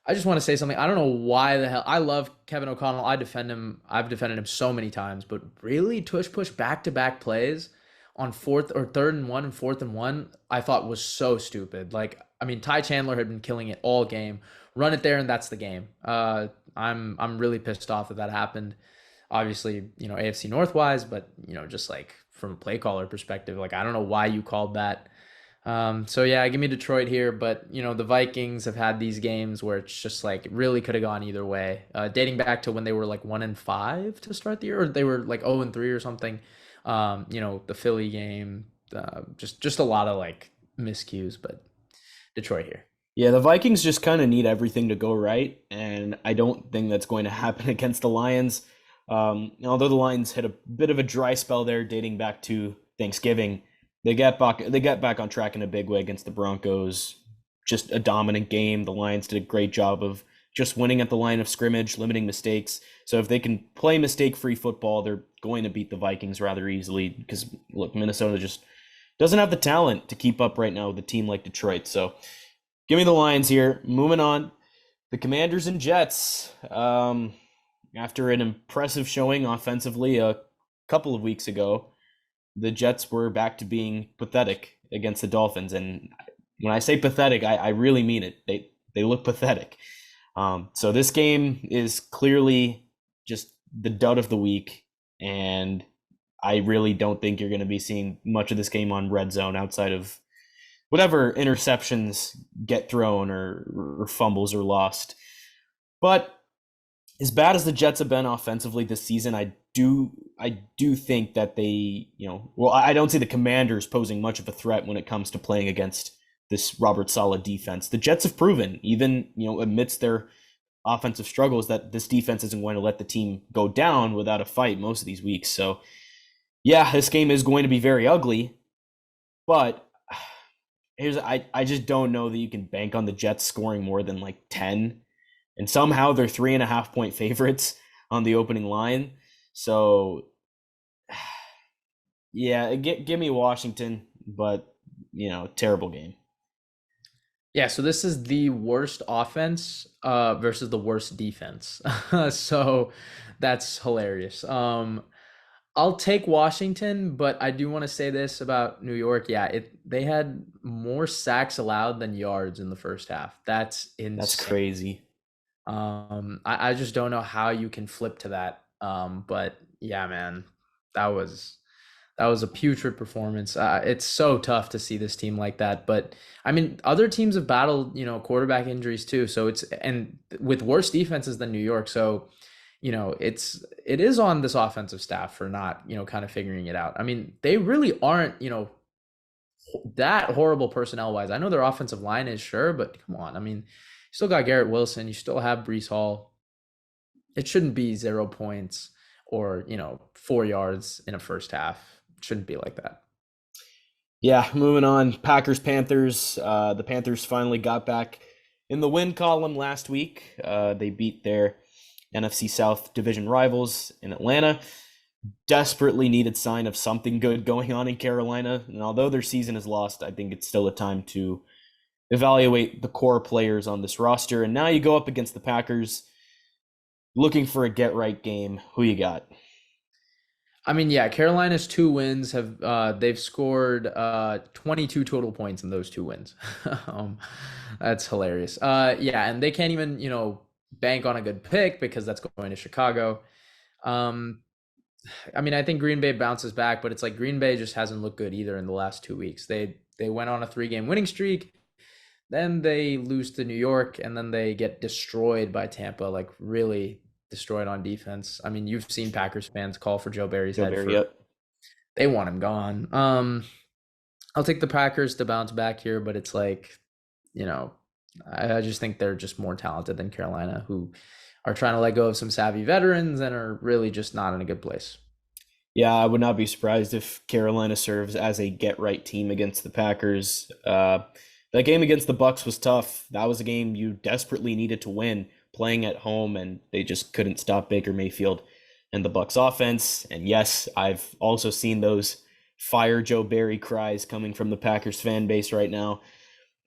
I just want to say something. I don't know why the hell I love Kevin O'Connell. I defend him. I've defended him so many times, but really tush push back to back plays on fourth or third and one and fourth and one, I thought was so stupid. Like, I mean, Ty Chandler had been killing it all game. Run it there and that's the game. I'm really pissed off that that happened. Obviously, AFC North wise, but just like from a play caller perspective, like I don't know why you called that. So yeah, give me Detroit here, but the Vikings have had these games where it's just like it really could have gone either way. Dating back to when they were like 1-5 to start the year, or they were like 0-3 or something. The Philly game, just a lot of like miscues, but Detroit here. Yeah, the Vikings just kind of need everything to go right, and I don't think that's going to happen against the Lions. Although the Lions hit a bit of a dry spell there, dating back to Thanksgiving, they get back on track in a big way against the Broncos. Just a dominant game. The Lions did a great job of just winning at the line of scrimmage, limiting mistakes. So if they can play mistake-free football, they're going to beat the Vikings rather easily. Because look, Minnesota just doesn't have the talent to keep up right now with a team like Detroit. So give me the Lions here. Moving on, the Commanders and Jets. After an impressive showing offensively a couple of weeks ago, the Jets were back to being pathetic against the Dolphins. And when I say pathetic, I really mean it. They look pathetic. So this game is clearly just the dud of the week, and I really don't think you're going to be seeing much of this game on red zone outside of whatever interceptions get thrown or fumbles are lost. But as bad as the Jets have been offensively this season, I do think that I don't see the Commanders posing much of a threat when it comes to playing against this Robert Saleh defense. The Jets have proven, even amidst their offensive struggles, that this defense isn't going to let the team go down without a fight most of these weeks. So yeah, this game is going to be very ugly, but I just don't know that you can bank on the Jets scoring more than like 10, and somehow they're 3.5 point favorites on the opening line. So yeah, give me Washington, but terrible game. Yeah, so this is the worst offense versus the worst defense. So that's hilarious. I'll take Washington, but I do want to say this about New York. Yeah, they had more sacks allowed than yards in the first half. That's That's insane. crazy. I just don't know how you can flip to that. But yeah, man, that was that was a putrid performance. It's so tough to see this team like that. But I mean, other teams have battled, quarterback injuries too. So and with worse defenses than New York. So, it is on this offensive staff for not, kind of figuring it out. I mean, they really aren't, that horrible personnel wise. I know their offensive line is sure, but come on. I mean, you still got Garrett Wilson. You still have Brees Hall. It shouldn't be 0 points or 4 yards in a first half. It shouldn't be like that. Yeah, moving on. Packers Panthers. The Panthers finally got back in the win column last week. They beat their NFC South division rivals in Atlanta. Desperately needed sign of something good going on in Carolina. And although their season is lost, I think it's still a time to evaluate the core players on this roster. And now you go up against the Packers looking for a get right game. Who you got? I mean, yeah, Carolina's 2 wins have they've scored 22 total points in those 2 wins. um, that's hilarious. Yeah, and they can't even, bank on a good pick because that's going to Chicago. Um, I mean, I think Green Bay bounces back, but it's like Green Bay just hasn't looked good either in the last 2 weeks. They went on a 3-game winning streak, then they lose to New York, and then they get destroyed by Tampa, like really destroyed on defense. I mean, you've seen Packers fans call for Joe Barry's Joe head Barry, for yep. they want him gone. I'll take the Packers to bounce back here, but it's like, you know, I just think they're just more talented than Carolina, who are trying to let go of some savvy veterans and are really just not in a good place. Yeah, I would not be surprised if Carolina serves as a get right team against the Packers. That game against the Bucks was tough. That was a game you desperately needed to win, playing at home, and they just couldn't stop Baker Mayfield and the Bucks offense. And yes, I've also seen those fire Joe Barry cries coming from the Packers fan base right now.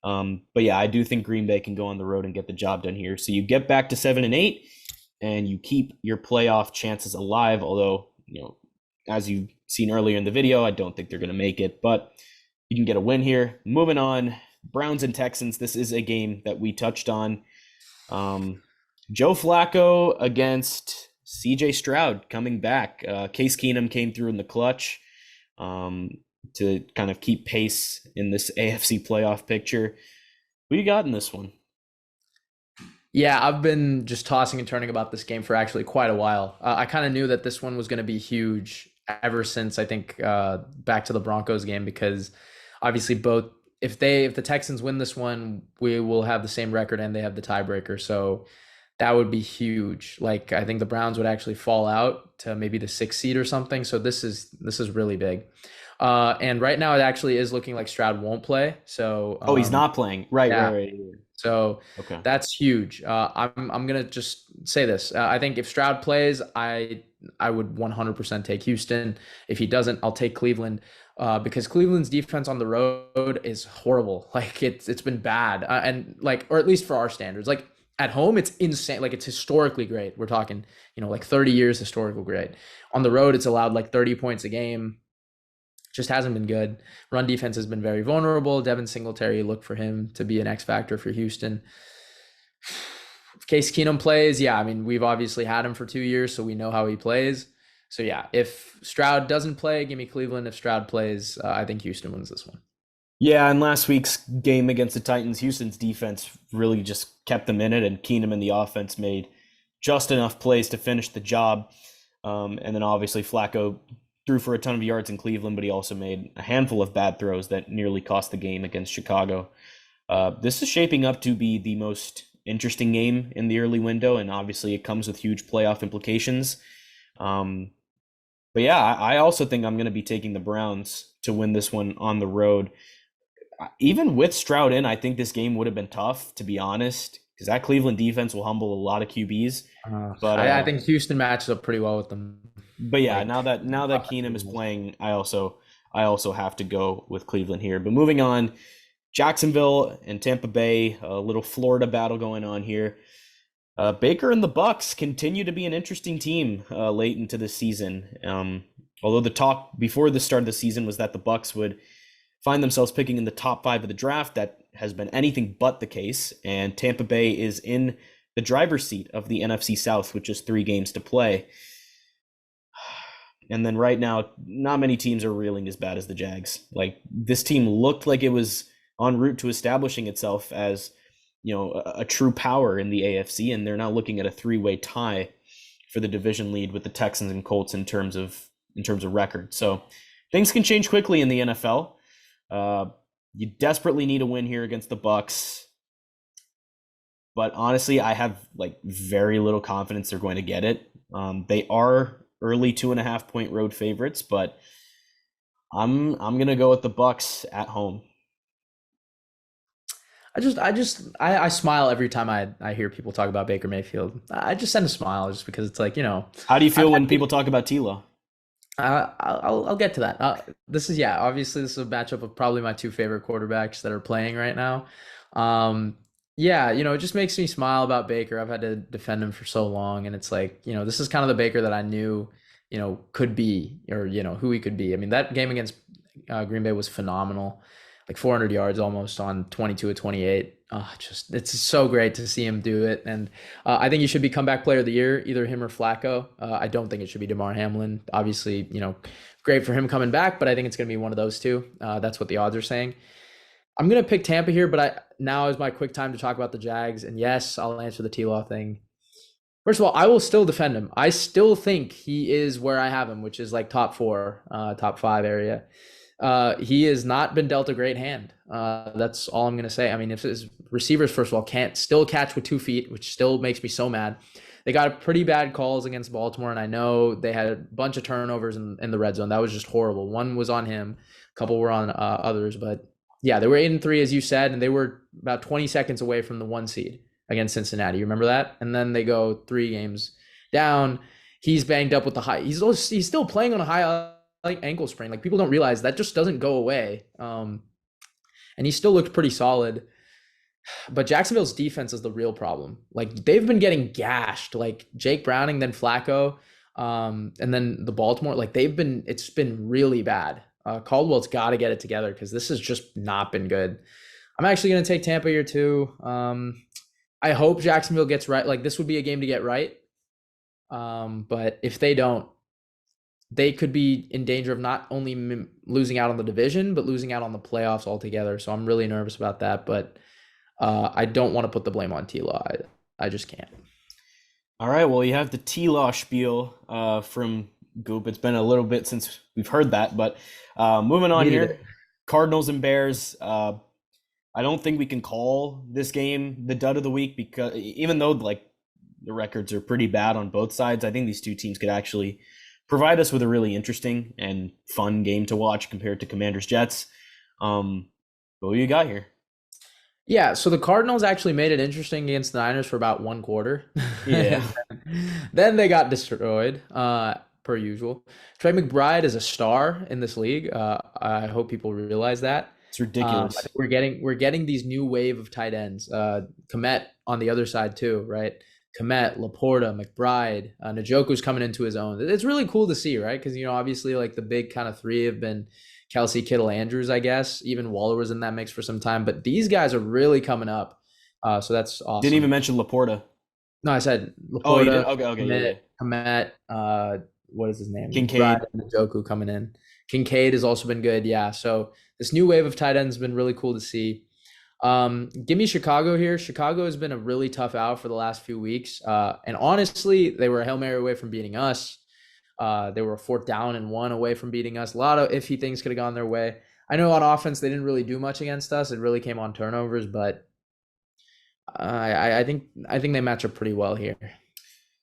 But yeah, I do think Green Bay can go on the road and get the job done here. So you get back to 7-8, and you keep your playoff chances alive. Although, as you've seen earlier in the video, I don't think they're going to make it, but you can get a win here. Moving on, Browns and Texans. This is a game that we touched on. Joe Flacco against CJ Stroud coming back. Case Keenum came through in the clutch to kind of keep pace in this AFC playoff picture. Who you got in this one? Yeah, I've been just tossing and turning about this game for actually quite a while. I kind of knew that this one was going to be huge ever since I think back to the Broncos game, because obviously both if the Texans win this one, we will have the same record and they have the tiebreaker. So that would be huge. Like I think the Browns would actually fall out to maybe the 6th seed or something. So this is really big. And right now it actually is looking like Stroud won't play. So Oh, he's not playing. Right, yeah. right. So Okay. that's huge. I'm gonna just say this. I think if Stroud plays, I would 100% take Houston. If he doesn't, I'll take Cleveland. Because Cleveland's defense on the road is horrible. Like it's been bad, and like, or at least for our standards. Like at home, it's insane. Like it's historically great. We're talking, like 30 years historical great. On the road, it's allowed like 30 points a game. Just hasn't been good. Run defense has been very vulnerable. Devin Singletary, look for him to be an X factor for Houston. If Case Keenum plays, yeah, I mean, we've obviously had him for 2 years, so we know how he plays. So yeah, if Stroud doesn't play, give me Cleveland. If Stroud plays, I think Houston wins this one. Yeah, in last week's game against the Titans, Houston's defense really just kept them in it, and Keenum and the offense made just enough plays to finish the job. And then obviously Flacco threw for a ton of yards in Cleveland, but he also made a handful of bad throws that nearly cost the game against Chicago. This is shaping up to be the most interesting game in the early window, and obviously it comes with huge playoff implications. But yeah, I also think I'm going to be taking the Browns to win this one on the road. Even with Stroud in, I think this game would have been tough, to be honest, because that Cleveland defense will humble a lot of QBs. But I think Houston matches up pretty well with them. But yeah, like, now that Keenum is playing, I also have to go with Cleveland here. But moving on, Jacksonville and Tampa Bay, a little Florida battle going on here. Baker and the Bucks continue to be an interesting team late into the season. Although the talk before the start of the season was that the Bucks would find themselves picking in the top 5 of the draft, that has been anything but the case. And Tampa Bay is in the driver's seat of the NFC South with just 3 games to play. And then right now, not many teams are reeling as bad as the Jags. Like, this team looked like it was en route to establishing itself as, a true power in the AFC, and they're now looking at a 3-way tie for the division lead with the Texans and Colts in terms of record. So things can change quickly in the NFL. You desperately need a win here against the Bucks, but honestly, I have very little confidence they're going to get it. They are early 2.5-point road favorites, but I'm gonna go with the Bucks at home. I smile every time I hear people talk about Baker Mayfield. I just send a smile just because it's like, How do you I've feel when had people talk about Tila? I'll get to that. This is yeah, obviously this is a matchup of probably my two favorite quarterbacks that are playing right now. Um, yeah, it just makes me smile about Baker. I've had to defend him for so long, and it's like, this is kind of the Baker that I knew, could be, or who he could be. I mean, that game against Green Bay was phenomenal, like 400 yards almost on 22 of 28. Just it's so great to see him do it, and I think he should be comeback player of the year, either him or Flacco. I don't think it should be DeMar Hamlin. Obviously, great for him coming back, but I think it's going to be one of those two. That's what the odds are saying. I'm going to pick Tampa here, but now is my quick time to talk about the Jags. And yes, I'll answer the T-Law thing. First of all, I will still defend him. I still think he is where I have him, which is like top four, top five area. He has not been dealt a great hand. That's all I'm going to say. I mean, if his receivers, first of all, can't still catch with 2 feet, which still makes me so mad. They got pretty bad calls against Baltimore, and I know they had a bunch of turnovers in the red zone. That was just horrible. One was on him, a couple were on others, but yeah, they were 8-3, as you said, and they were about 20 seconds away from the 1 seed against Cincinnati. You remember that? And then they go 3 games down. He's banged up with the high. He's still playing on a high like ankle sprain. Like people don't realize that just doesn't go away. And he still looked pretty solid. But Jacksonville's defense is the real problem. Like they've been getting gashed. Like Jake Browning, then Flacco, and then the Baltimore. Like it's been really bad. Caldwell's got to get it together because this has just not been good. I'm actually going to take Tampa here too. I hope Jacksonville gets right. Like this would be a game to get right. But if they don't, they could be in danger of not only losing out on the division, but losing out on the playoffs altogether. So I'm really nervous about that. But I don't want to put the blame on T-Law. I just can't. All right, well, you have the T-Law spiel from Goop. It's been a little bit since we've heard that, but moving on Needed here, it. Cardinals and Bears. I don't think we can call this game the dud of the week because even though like the records are pretty bad on both sides, I think these two teams could actually provide us with a really interesting and fun game to watch compared to Commanders Jets. What do you got here? Yeah, so the Cardinals actually made it interesting against the Niners for about one quarter. Yeah, Then they got destroyed, per usual. Trey McBride is a star in this league. I hope people realize that. it's I ridiculous. think we're getting these new wave of tight ends. Komet on the other side too, right? Komet, Laporta, McBride, Njoku's coming into his own. It's really cool to see, right? Because obviously, like the big kind of three have been Kelsey, Kittle, Andrews, I guess. Even Waller was in that mix for some time, but these guys are really coming up. So that's Didn't even awesome. mention Laporta. No, I said Oh, you did? Laporta, Okay, okay, yeah, yeah. Komet, what is his name? McBride Kincaid. and Njoku coming in. Kincaid has also been good. Yeah. So this new wave of tight ends has been really cool to see. Give me Chicago here. Chicago has been a really tough out for the last few weeks. And honestly, they were a Hail Mary away from beating us. They were a 4th down and 1 away from beating us. A lot of iffy things could have gone their way. I know on offense they didn't really do much against us. It really came on turnovers, but I think they match up pretty well here.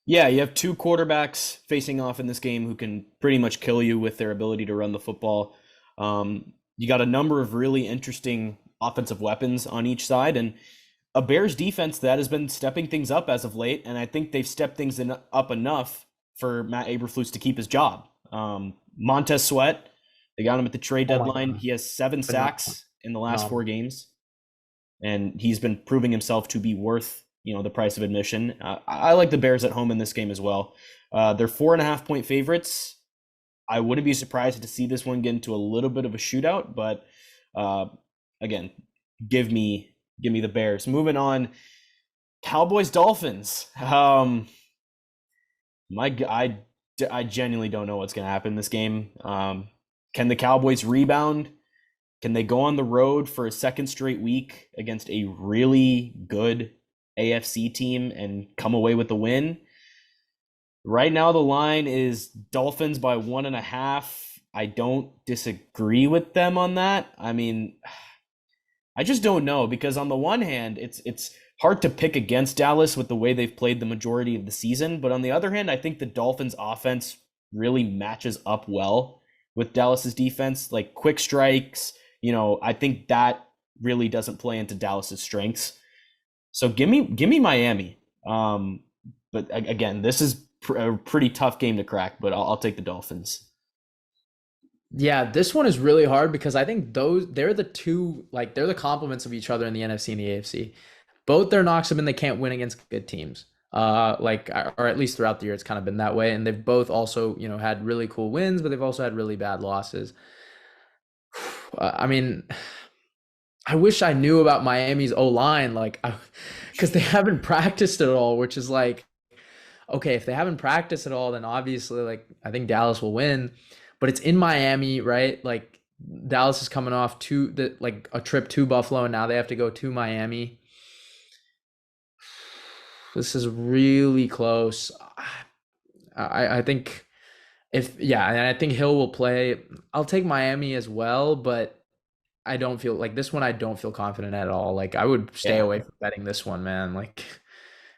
Yeah, you have two quarterbacks facing off in this game who can pretty much kill you with their ability to run the football. You got a number of really interesting offensive weapons on each side, and a Bears defense that has been stepping things up as of late, and I think they've stepped things up enough for Matt Eberflus to keep his job. Montez Sweat, they got him at the trade Oh my deadline. god. He has 7 Phenomenal. sacks in the last 4 Phenomenal. games, and he's been proving himself to be worth the price of admission. I like the Bears at home in this game as well. They're 4.5-point favorites. I wouldn't be surprised to see this one get into a little bit of a shootout, but again, give me the Bears. Moving on, Cowboys Dolphins. I genuinely don't know what's going to happen in this game. Can the Cowboys rebound? Can they go on the road for a second straight week against a really good AFC team and come away with the win? Right now, the line is Dolphins by 1.5. I don't disagree with them on that. I mean, I just don't know because on the one hand, it's hard to pick against Dallas with the way they've played the majority of the season, but on the other hand, I think the Dolphins offense really matches up well with Dallas's defense, like quick strikes. I think that really doesn't play into Dallas's strengths. So give me Miami. But again, this is a pretty tough game to crack, but I'll take the Dolphins. Yeah, this one is really hard because I think they're the two, like they're the complements of each other in the NFC and the AFC. Both their knocks have been they can't win against good teams. Like or at least throughout the year it's kind of been that way, and they've both also, had really cool wins, but they've also had really bad losses. I mean, I wish I knew about Miami's O line, like, because they haven't practiced at all, which is like, okay, if they haven't practiced at all, then obviously, like, I think Dallas will win. But it's in Miami, right? Like, Dallas is coming off like a trip to Buffalo, and now they have to go to Miami. This is really close. I think and I think Hill will play. I'll take Miami as well, but I don't feel like this one. I don't feel confident at all. Like I would stay Yeah. away from betting this one, man. Like,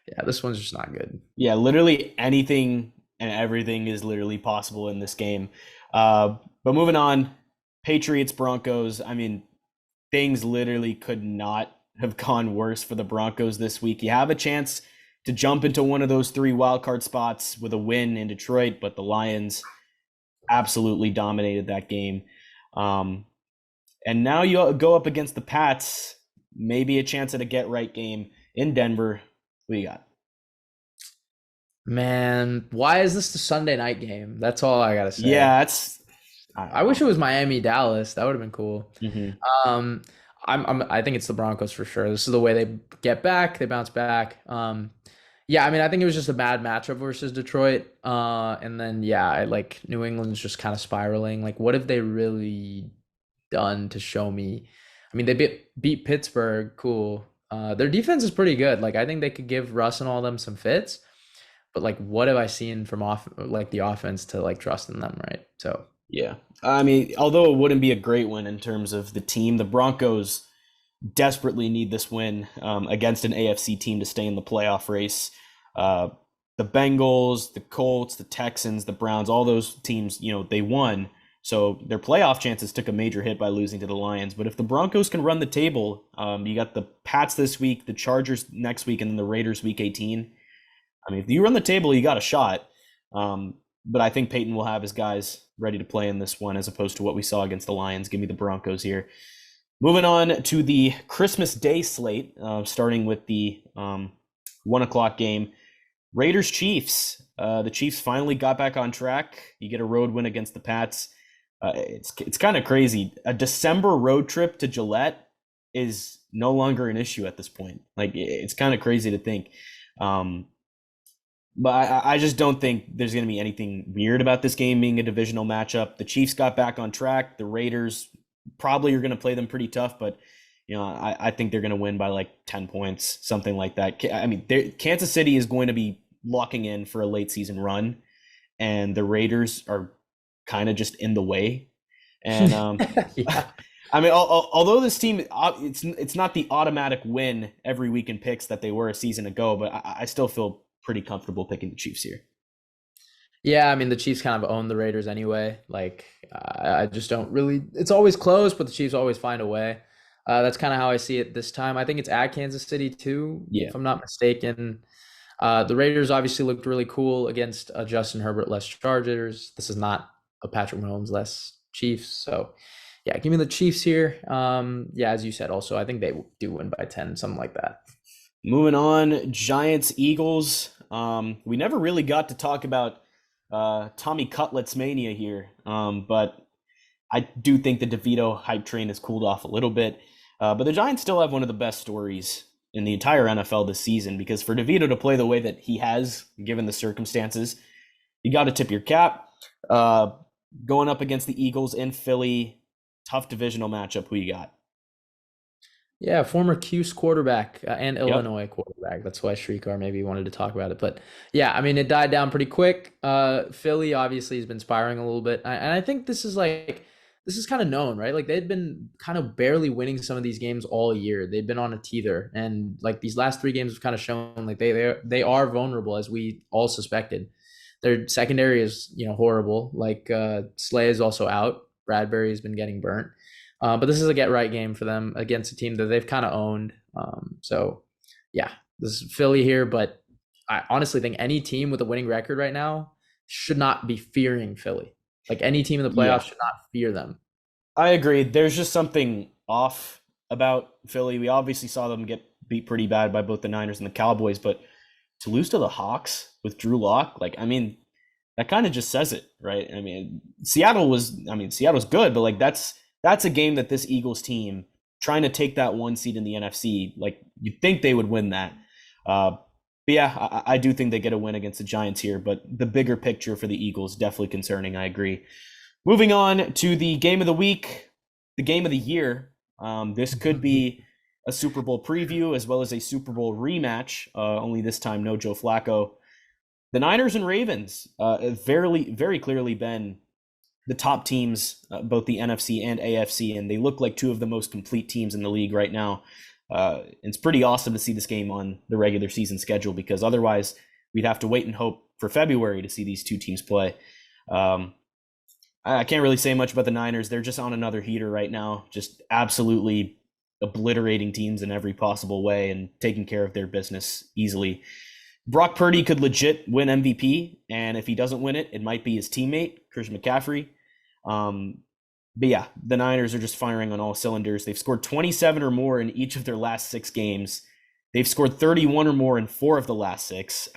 yeah, this one's just not good. Yeah, literally anything and everything is literally possible in this game. But moving on, Patriots Broncos. I mean, things literally could not have gone worse for the Broncos this week. You have a chance to jump into one of those three wildcard spots with a win in Detroit, but the Lions absolutely dominated that game. And now you go up against the Pats, maybe a chance at a get right game in Denver. What do you got? Man, why is this the Sunday night game? That's all I gotta say. Yeah, it's I don't I wish know. it was Miami Dallas. That would have been cool. Hmm. Um, I think it's the Broncos for sure. This is the way they get back. They bounce back. Yeah, I mean, I think it was just a bad matchup versus Detroit. And then yeah, like New England's just kind of spiraling. Like, what have they really done to show me? I mean, they beat Pittsburgh. Cool. Their defense is pretty good. Like, I think they could give Russ and all them some fits. But like, what have I seen from off like the offense to like trust in them, right? So Yeah. I mean, although it wouldn't be a great win in terms of the team, the Broncos desperately need this win against an AFC team to stay in the playoff race. Uh, the Bengals, the Colts, the Texans, the Browns, all those teams, they won. So their playoff chances took a major hit by losing to the Lions. But if the Broncos can run the table, you got the Pats this week, the Chargers next week, and then the Raiders week 18. I mean, if you run the table, you got a shot. But I think Peyton will have his guys ready to play in this one as opposed to what we saw against the Lions. Give me the Broncos here. Moving on to the Christmas Day slate, starting with the 1 o'clock game. Raiders Chiefs. The Chiefs finally got back on track. You get a road win against the Pats. It's kind of crazy. A December road trip to Gillette is no longer an issue at this point. Like, it's kind of crazy to think. But I just don't think there's going to be anything weird about this game being a divisional matchup. The Chiefs got back on track. The Raiders probably are going to play them pretty tough, but I think they're going to win by like 10 points, something like that. I mean, Kansas City is going to be locking in for a late season run, and the Raiders are kind of just in the way. And yeah. I mean, although this team, it's not the automatic win every week in picks that they were a season ago, but I still feel pretty comfortable picking the Chiefs here. Yeah, I mean the Chiefs kind of own the Raiders anyway. Like I just don't really. It's always close, but the Chiefs always find a way. That's kind of how I see it this time. I think it's at Kansas City too, Yeah. if I'm not mistaken. The Raiders obviously looked really cool against Justin Herbert less Chargers. This is not a Patrick Mahomes less Chiefs. So yeah, give me the Chiefs here. Yeah, as you said, also I think they do win by 10, something like that. Moving on, Giants Eagles. We never really got to talk about Tommy Cutlet's mania here, but I do think the DeVito hype train has cooled off a little bit. But the Giants still have one of the best stories in the entire NFL this season, because for DeVito to play the way that he has, given the circumstances, you got to tip your cap. Going up against the Eagles in Philly, tough divisional matchup. Who you got? Yeah, former Cuse quarterback and Yep. Illinois quarterback. That's why Srikar maybe wanted to talk about it. But yeah, I mean, it died down pretty quick. Philly obviously has been spiraling a little bit. And I think this is kind of known, right? Like they've been kind of barely winning some of these games all year. They've been on a teeter. And like these last three games have kind of shown like they are vulnerable, as we all suspected. Their secondary is, horrible. Like Slay is also out. Bradbury has been getting burnt. But this is a get right game for them against a team that they've kind of owned. So yeah, this is Philly here, but I honestly think any team with a winning record right now should not be fearing Philly. Like any team in the Yeah, playoffs should not fear them. I agree. There's just something off about Philly. We obviously saw them get beat pretty bad by both the Niners and the Cowboys, but to lose to the Hawks with Drew Lock, like I mean, that kind of just says it, right? I mean, Seattle's good, but like that's a game that this Eagles team trying to take that one seed in the NFC, like you'd think they would win that. But yeah, I do think they get a win against the Giants here, but the bigger picture for the Eagles definitely concerning. I agree. Moving on to the game of the week, the game of the year. This could be a Super Bowl preview as well as a Super Bowl rematch. Only this time, no Joe Flacco. The Niners and Ravens have very clearly been the top teams, both the NFC and AFC, and they look like two of the most complete teams in the league right now. It's pretty awesome to see this game on the regular season schedule because otherwise we'd have to wait and hope for February to see these two teams play. I can't really say much about the Niners. They're just on another heater right now, just absolutely obliterating teams in every possible way and taking care of their business easily. Brock Purdy could legit win MVP, and if he doesn't win it, it might be his teammate, Christian McCaffrey. But yeah, the Niners are just firing on all cylinders. They've scored 27 or more in each of their last 6 games. They've scored 31 or more in 4 of the last 6.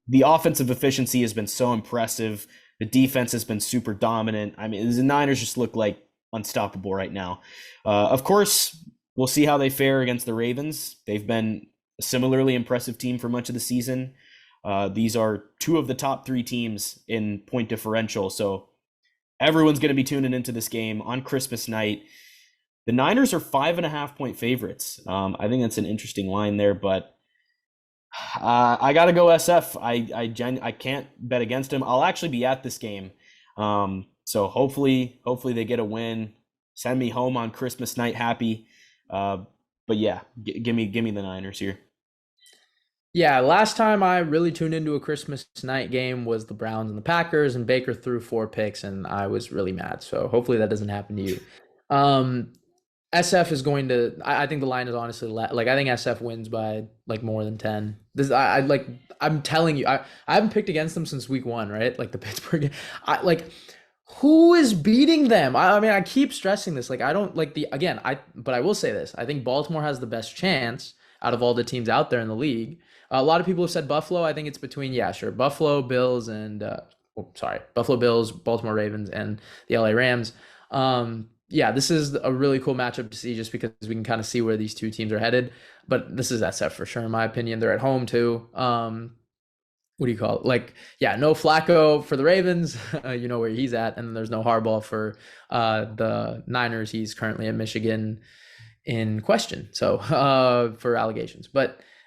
The offensive efficiency has been so impressive. The defense has been super dominant. I mean, the Niners just look like unstoppable right now. Of course, we'll see how they fare against the Ravens. They've been a similarly impressive team for much of the season. These are 2 of the top 3 teams in point differential, so everyone's going to be tuning into this game on Christmas night. The Niners are 5.5-point favorites. I think that's an interesting line there, but I got to go SF. I can't bet against him. I'll actually be at this game. So hopefully they get a win. Send me home on Christmas night happy. But yeah, give me the Niners here. Yeah, last time I really tuned into a Christmas night game was the Browns and the Packers, and Baker threw 4 picks, and I was really mad. So hopefully that doesn't happen to you. SF is going to. I think the line is honestly like I think SF wins by like more than 10. This I like. I'm telling you, I haven't picked against them since week 1, right? Like the Pittsburgh. I like. Who is beating them? I mean, I keep stressing this. Like I don't like the again. But I will say this. I think Baltimore has the best chance out of all the teams out there in the league. A lot of people have said Buffalo. I think it's between, yeah, sure, Buffalo Bills and Buffalo Bills, Baltimore Ravens, and the LA Rams. Yeah, this is a really cool matchup to see just because we can kind of see where these two teams are headed. But this is SF for sure, in my opinion. They're at home too. What do you call it? Like, yeah, no Flacco for the Ravens. You know where he's at, and there's no Harbaugh for the Niners. He's currently at Michigan in question, so for allegations,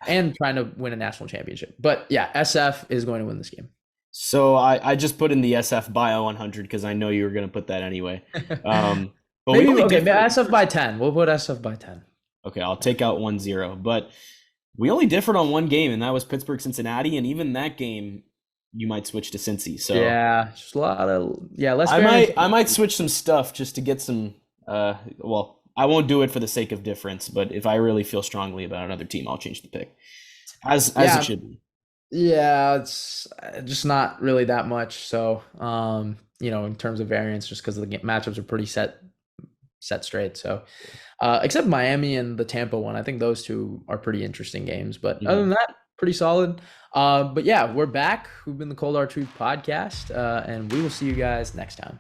and trying to win a national championship. But yeah, SF is going to win this game. So I just put in the SF bio 100 because I know you were going to put that anyway. But maybe SF by 10. We'll put SF by 10. Okay, I'll take out 1-0. But we only differed on one game, and that was Pittsburgh-Cincinnati, and even that game, you might switch to Cincy. So yeah, just a lot of less. I might switch some stuff just to get some. I won't do it for the sake of difference, but if I really feel strongly about another team, I'll change the pick. As it should be. Yeah, it's just not really that much. So, in terms of variance, just because the matchups are pretty set straight. So, except Miami and the Tampa one, I think those two are pretty interesting games. But other than that, pretty solid. But yeah, we're back. We've been the Cold Hard Truth podcast, and we will see you guys next time.